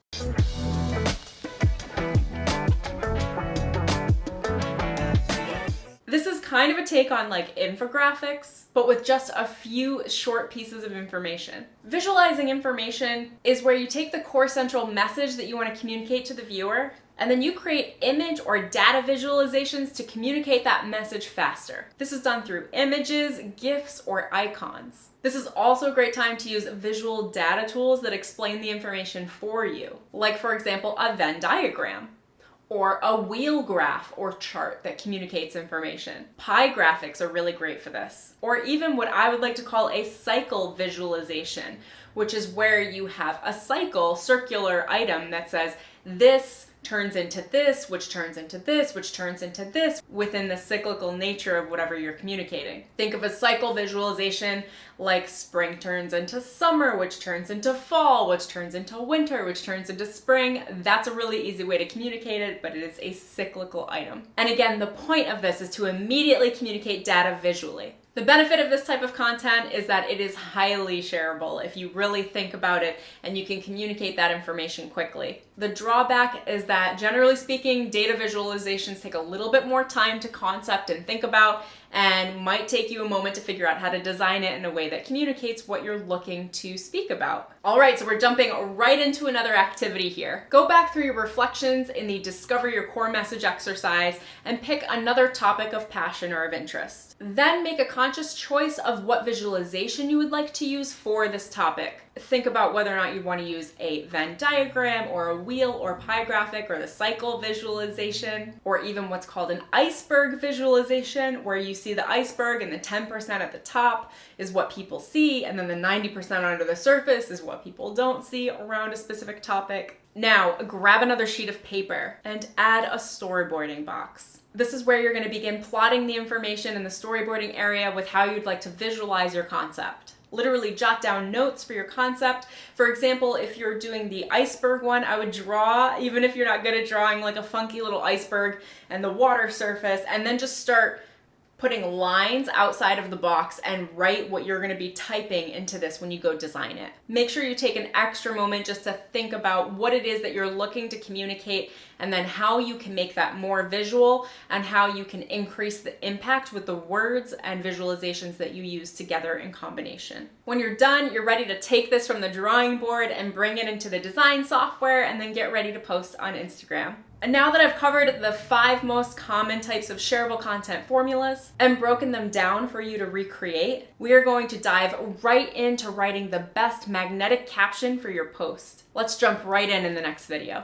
This is kind of a take on like infographics, but with just a few short pieces of information. Visualizing information is where you take the core central message that you want to communicate to the viewer, and then you create image or data visualizations to communicate that message faster. This is done through images, GIFs, or icons. This is also a great time to use visual data tools that explain the information for you, like for example, a Venn diagram, or a wheel graph or chart that communicates information. Pie graphics are really great for this. Or even what I would like to call a cycle visualization, which is where you have a cycle, circular item that says this turns into this, which turns into this, which turns into this, within the cyclical nature of whatever you're communicating. Think of a cycle visualization like spring turns into summer, which turns into fall, which turns into winter, which turns into spring. That's a really easy way to communicate it, but it is a cyclical item. And again, the point of this is to immediately communicate data visually. The benefit of this type of content is that it is highly shareable if you really think about it and you can communicate that information quickly. The drawback is that, generally speaking, data visualizations take a little bit more time to concept and think about, and might take you a moment to figure out how to design it in a way that communicates what you're looking to speak about. All right, so we're jumping right into another activity here. Go back through your reflections in the Discover Your Core Message exercise and pick another topic of passion or of interest. Then make a conscious choice of what visualization you would like to use for this topic. Think about whether or not you want to use a Venn diagram or a wheel or pie graphic or the cycle visualization, or even what's called an iceberg visualization, where you see the iceberg and the 10% at the top is what people see, and then the 90% under the surface is what people don't see around a specific topic. Now, grab another sheet of paper and add a storyboarding box. This is where you're going to begin plotting the information in the storyboarding area with how you'd like to visualize your concept. Literally jot down notes for your concept. For example, if you're doing the iceberg one, I would draw, even if you're not good at drawing, like a funky little iceberg and the water surface, and then just start putting lines outside of the box and write what you're going to be typing into this when you go design it. Make sure you take an extra moment just to think about what it is that you're looking to communicate, and then how you can make that more visual and how you can increase the impact with the words and visualizations that you use together in combination. When you're done, you're ready to take this from the drawing board and bring it into the design software, and then get ready to post on Instagram. And now that I've covered the 5 most common types of shareable content formulas and broken them down for you to recreate, we are going to dive right into writing the best magnetic caption for your post. Let's jump right in the next video.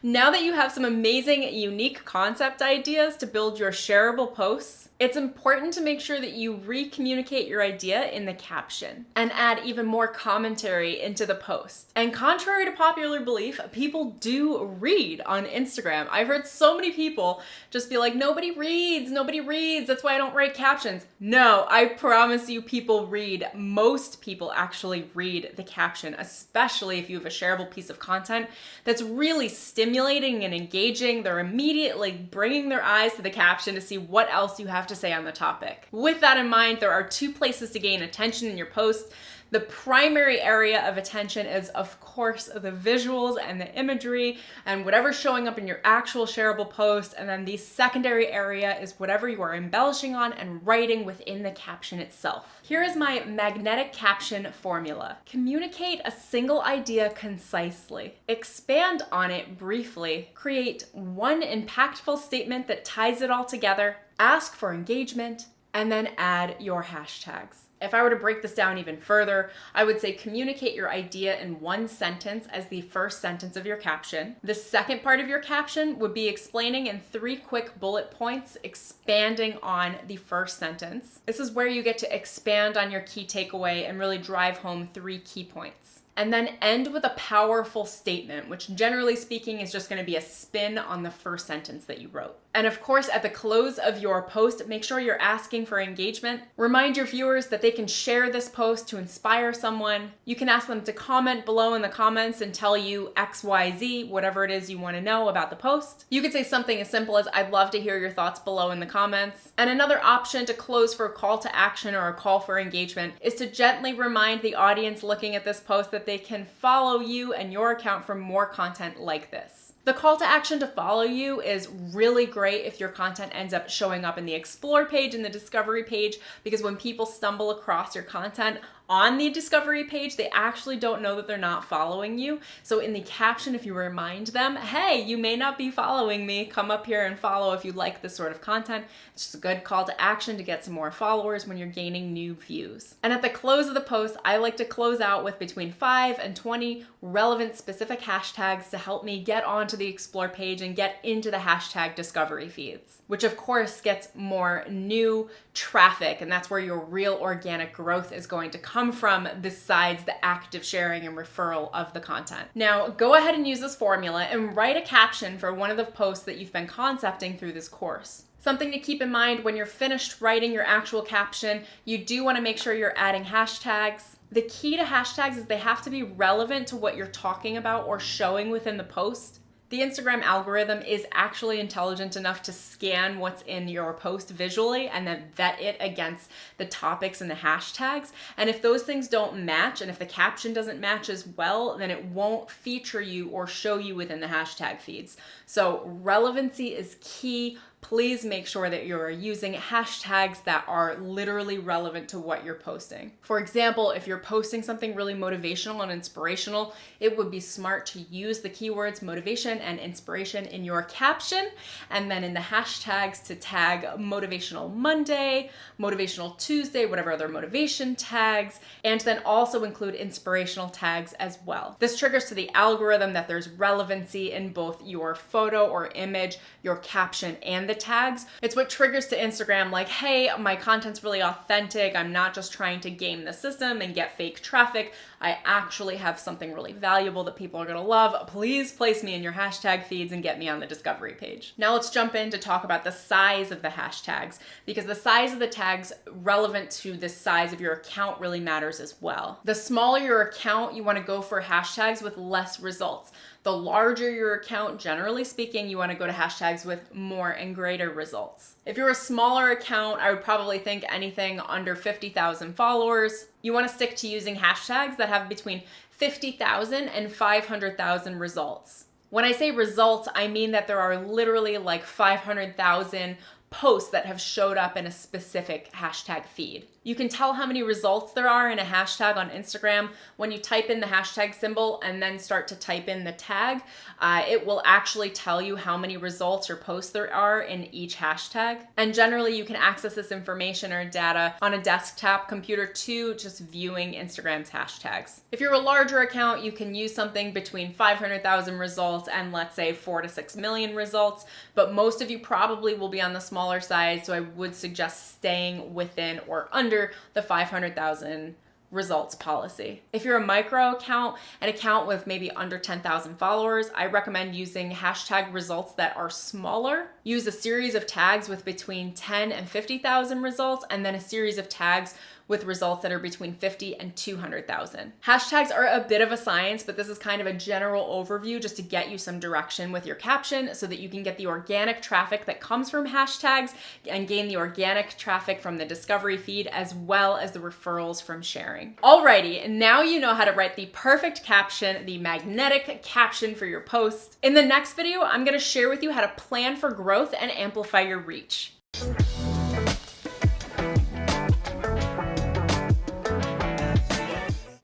Now that you have some amazing, unique concept ideas to build your shareable posts, it's important to make sure that you re-communicate your idea in the caption and add even more commentary into the post. And contrary to popular belief, people do read on Instagram. I've heard so many people just be like, nobody reads, that's why I don't write captions. No, I promise you, people read. Most people actually read the caption, especially if you have a shareable piece of content that's really stimulating and engaging. They're immediately bringing their eyes to the caption to see what else you have to say on the topic. With that in mind, there are 2 places to gain attention in your post. The primary area of attention is, of course, the visuals and the imagery and whatever's showing up in your actual shareable post. And then the secondary area is whatever you are embellishing on and writing within the caption itself. Here is my magnetic caption formula. Communicate a single idea concisely. Expand on it briefly. Create one impactful statement that ties it all together. Ask for engagement, and then add your hashtags. If I were to break this down even further, I would say communicate your idea in one sentence as the first sentence of your caption. The second part of your caption would be explaining in 3 quick bullet points, expanding on the first sentence. This is where you get to expand on your key takeaway and really drive home 3 key points. And then end with a powerful statement, which generally speaking is just going to be a spin on the first sentence that you wrote. And of course, at the close of your post, make sure you're asking for engagement. Remind your viewers that they can share this post to inspire someone. You can ask them to comment below in the comments and tell you XYZ, whatever it is you want to know about the post. You could say something as simple as, I'd love to hear your thoughts below in the comments. And another option to close for a call to action or a call for engagement is to gently remind the audience looking at this post that they can follow you and your account for more content like this. The call to action to follow you is really great if your content ends up showing up in the Explore page and the Discovery page, because when people stumble across your content on the Discovery page, they actually don't know that they're not following you. So in the caption, if you remind them, hey, you may not be following me, come up here and follow if you like this sort of content. It's just a good call to action to get some more followers when you're gaining new views. And at the close of the post, I like to close out with between 5 and 20 relevant specific hashtags to help me get onto the Explore page and get into the hashtag Discovery feeds, which of course gets more new traffic, and that's where your real organic growth is going to come from, besides the active sharing and referral of the content. Now, go ahead and use this formula and write a caption for one of the posts that you've been concepting through this course. Something to keep in mind when you're finished writing your actual caption, you do want to make sure you're adding hashtags. The key to hashtags is they have to be relevant to what you're talking about or showing within the post. The Instagram algorithm is actually intelligent enough to scan what's in your post visually and then vet it against the topics and the hashtags. And if those things don't match, and if the caption doesn't match as well, then it won't feature you or show you within the hashtag feeds. So relevancy is key. Please make sure that you're using hashtags that are literally relevant to what you're posting. For example, if you're posting something really motivational and inspirational, it would be smart to use the keywords motivation and inspiration in your caption, and then in the hashtags to tag Motivational Monday, Motivational Tuesday, whatever other motivation tags, and then also include inspirational tags as well. This triggers to the algorithm that there's relevancy in both your photo or image, your caption, and the tags. It's what triggers to Instagram like, hey, my content's really authentic. I'm not just trying to game the system and get fake traffic. I actually have something really valuable that people are going to love. Please place me in your hashtag feeds and get me on the Discovery page. Now let's jump in to talk about the size of the hashtags, because the size of the tags relevant to the size of your account really matters as well. The smaller your account, you want to go for hashtags with less results. The larger your account, generally speaking, you want to go to hashtags with more and greater results. If you're a smaller account, I would probably think anything under 50,000 followers. You want to stick to using hashtags that have between 50,000 and 500,000 results. When I say results, I mean that there are literally like 500,000 posts that have showed up in a specific hashtag feed. You can tell how many results there are in a hashtag on Instagram when you type in the hashtag symbol and then start to type in the tag. It will actually tell you how many results or posts there are in each hashtag. And generally you can access this information or data on a desktop computer too, just viewing Instagram's hashtags. If you're a larger account, you can use something between 500,000 results and let's say 4 to 6 million results, but most of you probably will be on the smaller side, so I would suggest staying within or under the 500,000 results policy. If you're a micro account, an account with maybe under 10,000 followers, I recommend using hashtag results that are smaller. Use a series of tags with between 10 and 50,000 results, and then a series of tags with results that are between 50 and 200,000. Hashtags are a bit of a science, but this is kind of a general overview just to get you some direction with your caption so that you can get the organic traffic that comes from hashtags and gain the organic traffic from the discovery feed as well as the referrals from sharing. Alrighty, now you know how to write the perfect caption, the magnetic caption for your post. In the next video, I'm going to share with you how to plan for growth and amplify your reach.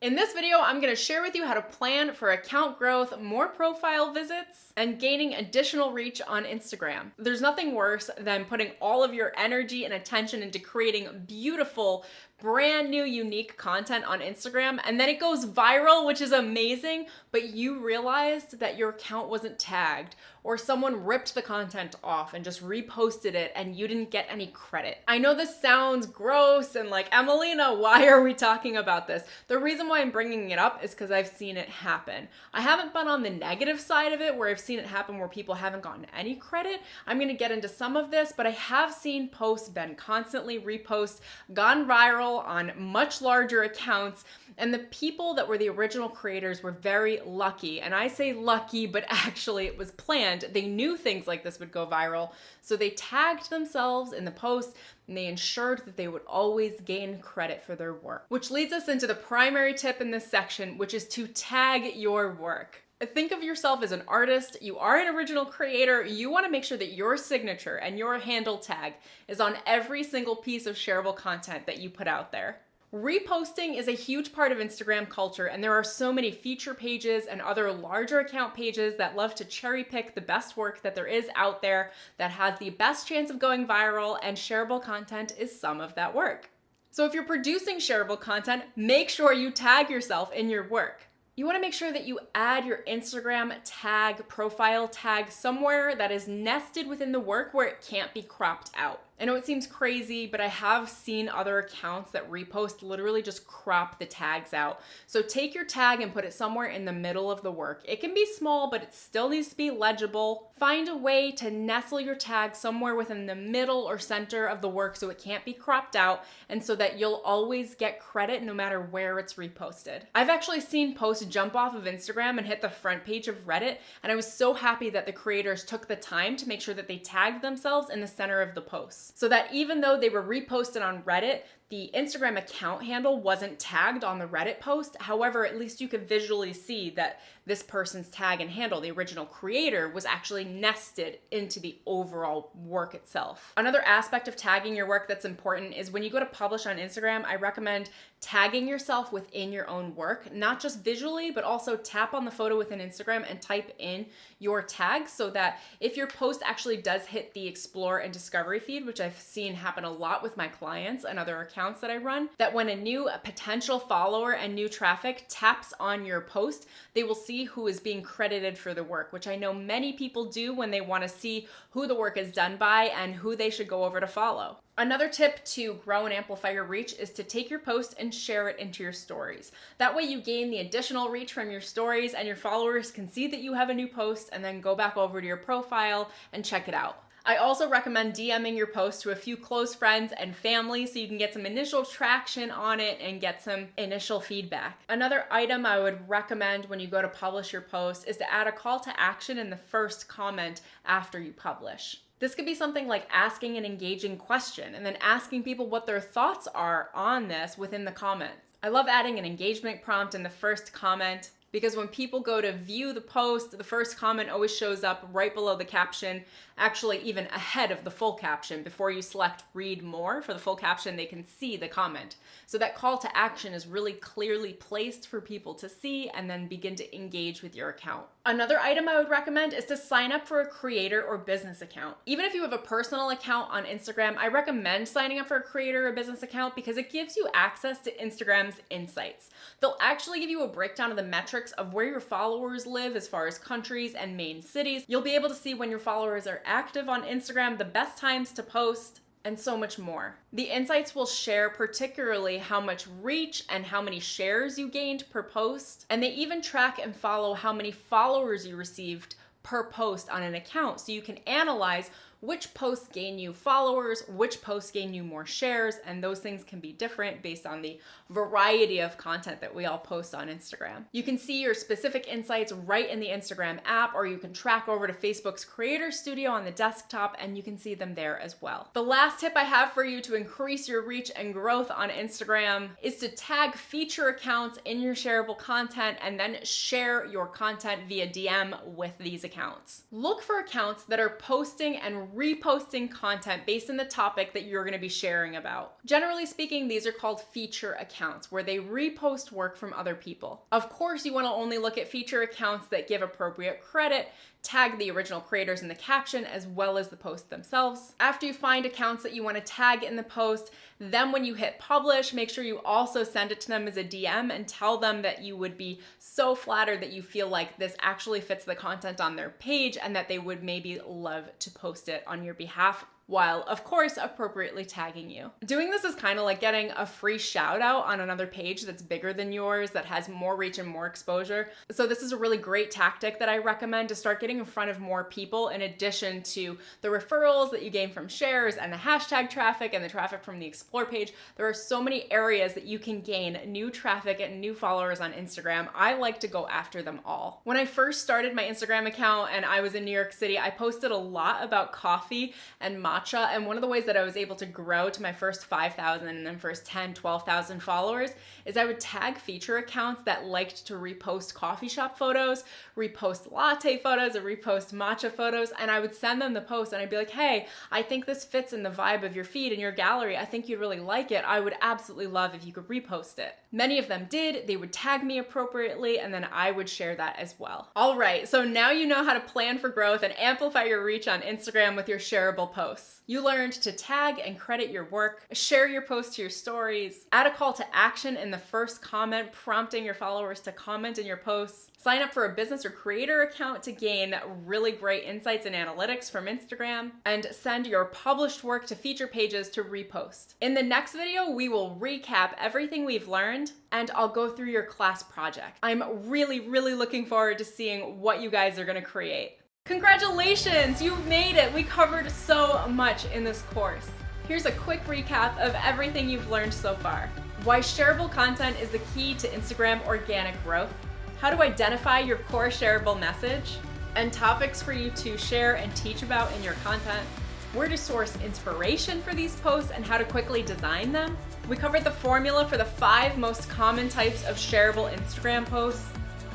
In this video, I'm going to share with you how to plan for account growth, more profile visits, and gaining additional reach on Instagram. There's nothing worse than putting all of your energy and attention into creating beautiful, brand new, unique content on Instagram, and then it goes viral, which is amazing, but you realized that your account wasn't tagged, or someone ripped the content off and just reposted it and you didn't get any credit. I know this sounds gross and like, Emelina, why are we talking about this? The reason why I'm bringing it up is because I've seen it happen. I haven't been on the negative side of it where I've seen it happen where people haven't gotten any credit. I'm gonna get into some of this, but I have seen posts been constantly reposted, gone viral on much larger accounts, and the people that were the original creators were very lucky. And I say lucky, but actually it was planned. They knew things like this would go viral, so they tagged themselves in the post and they ensured that they would always gain credit for their work. Which leads us into the primary tip in this section, which is to tag your work. Think of yourself as an artist, you are an original creator, you want to make sure that your signature and your handle tag is on every single piece of shareable content that you put out there. Reposting is a huge part of Instagram culture, and there are so many feature pages and other larger account pages that love to cherry pick the best work that there is out there that has the best chance of going viral, and shareable content is some of that work. So if you're producing shareable content, make sure you tag yourself in your work. You want to make sure that you add your Instagram tag, profile tag somewhere that is nested within the work where it can't be cropped out. I know it seems crazy, but I have seen other accounts that repost literally just crop the tags out. So take your tag and put it somewhere in the middle of the work. It can be small, but it still needs to be legible. Find a way to nestle your tag somewhere within the middle or center of the work so it can't be cropped out, and so that you'll always get credit no matter where it's reposted. I've actually seen posts jump off of Instagram and hit the front page of Reddit, and I was so happy that the creators took the time to make sure that they tagged themselves in the center of the post, so that even though they were reposted on Reddit, the Instagram account handle wasn't tagged on the Reddit post. However, at least you could visually see that this person's tag and handle, the original creator, was actually nested into the overall work itself. Another aspect of tagging your work that's important is when you go to publish on Instagram, I recommend tagging yourself within your own work, not just visually, but also tap on the photo within Instagram and type in your tag so that if your post actually does hit the explore and discovery feed, which I've seen happen a lot with my clients and other accounts that I run, that when a new potential follower and new traffic taps on your post, they will see who is being credited for the work, which I know many people do when they want to see who the work is done by and who they should go over to follow. Another tip to grow and amplify your reach is to take your post and share it into your stories. That way you gain the additional reach from your stories and your followers can see that you have a new post and then go back over to your profile and check it out. I also recommend DMing your post to a few close friends and family so you can get some initial traction on it and get some initial feedback. Another item I would recommend when you go to publish your post is to add a call to action in the first comment after you publish. This could be something like asking an engaging question and then asking people what their thoughts are on this within the comments. I love adding an engagement prompt in the first comment because when people go to view the post, the first comment always shows up right below the caption, actually even ahead of the full caption. Before you select read more for the full caption, they can see the comment. So that call to action is really clearly placed for people to see and then begin to engage with your account. Another item I would recommend is to sign up for a creator or business account. Even if you have a personal account on Instagram, I recommend signing up for a creator or business account because it gives you access to Instagram's insights. They'll actually give you a breakdown of the metrics of where your followers live as far as countries and main cities. You'll be able to see when your followers are active on Instagram, the best times to post, and so much more. The insights will share particularly how much reach and how many shares you gained per post, and they even track and follow how many followers you received per post on an account, so you can analyze which posts gain you followers, which posts gain you more shares, and those things can be different based on the variety of content that we all post on Instagram. You can see your specific insights right in the Instagram app, or you can track over to Facebook's Creator Studio on the desktop and you can see them there as well. The last tip I have for you to increase your reach and growth on Instagram is to tag feature accounts in your shareable content and then share your content via DM with these accounts. Look for accounts that are posting and reposting content based on the topic that you're going to be sharing about. Generally speaking, these are called feature accounts, where they repost work from other people. Of course, you want to only look at feature accounts that give appropriate credit, tag the original creators in the caption as well as the post themselves. After you find accounts that you want to tag in the post, then when you hit publish, make sure you also send it to them as a DM and tell them that you would be so flattered that you feel like this actually fits the content on their page and that they would maybe love to post it on your behalf, while of course appropriately tagging you. Doing this is kind of like getting a free shout out on another page that's bigger than yours, that has more reach and more exposure. So this is a really great tactic that I recommend to start getting in front of more people, in addition to the referrals that you gain from shares and the hashtag traffic and the traffic from the explore page. There are so many areas that you can gain new traffic and new followers on Instagram. I like to go after them all. When I first started my Instagram account and I was in New York City, I posted a lot about coffee and matcha, and one of the ways that I was able to grow to my first 5,000 and then first 10, 12,000 followers is I would tag feature accounts that liked to repost coffee shop photos, repost latte photos, or repost matcha photos, and I would send them the post and I'd be like, hey, I think this fits in the vibe of your feed and your gallery. I think you'd really like it. I would absolutely love if you could repost it. Many of them did. They would tag me appropriately and then I would share that as well. All right, so now you know how to plan for growth and amplify your reach on Instagram with your shareable posts. You learned to tag and credit your work, share your posts to your stories, add a call to action in the first comment, prompting your followers to comment in your posts, sign up for a business or creator account to gain really great insights and analytics from Instagram, and send your published work to feature pages to repost. In the next video, we will recap everything we've learned and I'll go through your class project. I'm really looking forward to seeing what you guys are gonna create. Congratulations, you made it! We covered so much in this course. Here's a quick recap of everything you've learned so far. Why shareable content is the key to Instagram organic growth, how to identify your core shareable message, and topics for you to share and teach about in your content, where to source inspiration for these posts and how to quickly design them. We covered the formula for the 5 most common types of shareable Instagram posts,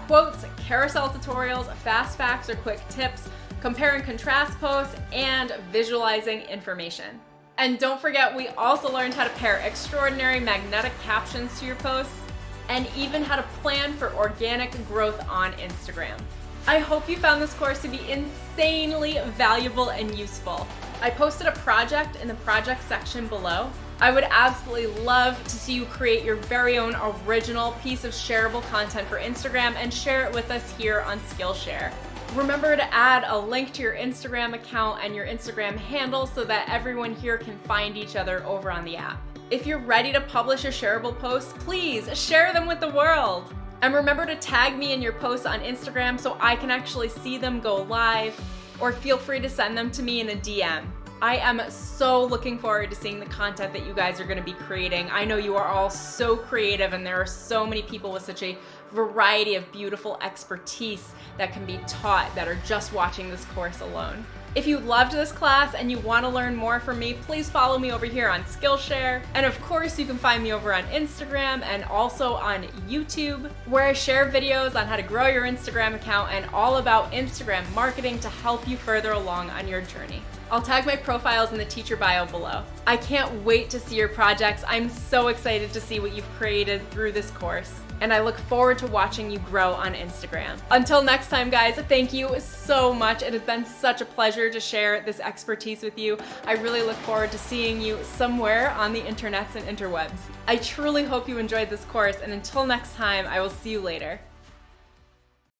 quotes, carousel tutorials, fast facts or quick tips, compare and contrast posts, and visualizing information. And don't forget, we also learned how to pair extraordinary magnetic captions to your posts, and even how to plan for organic growth on Instagram. I hope you found this course to be insanely valuable and useful. I posted a project in the project section below. I would absolutely love to see you create your very own original piece of shareable content for Instagram and share it with us here on Skillshare. Remember to add a link to your Instagram account and your Instagram handle so that everyone here can find each other over on the app. If you're ready to publish your shareable posts, please share them with the world. And remember to tag me in your posts on Instagram so I can actually see them go live, or feel free to send them to me in a DM. I am so looking forward to seeing the content that you guys are going to be creating. I know you are all so creative and there are so many people with such a variety of beautiful expertise that can be taught that are just watching this course alone. If you loved this class and you want to learn more from me, please follow me over here on Skillshare. And of course, you can find me over on Instagram and also on YouTube, where I share videos on how to grow your Instagram account and all about Instagram marketing to help you further along on your journey. I'll tag my profiles in the teacher bio below. I can't wait to see your projects. I'm so excited to see what you've created through this course, and I look forward to watching you grow on Instagram. Until next time, guys, thank you so much. It has been such a pleasure to share this expertise with you. I really look forward to seeing you somewhere on the internets and interwebs. I truly hope you enjoyed this course, and until next time, I will see you later.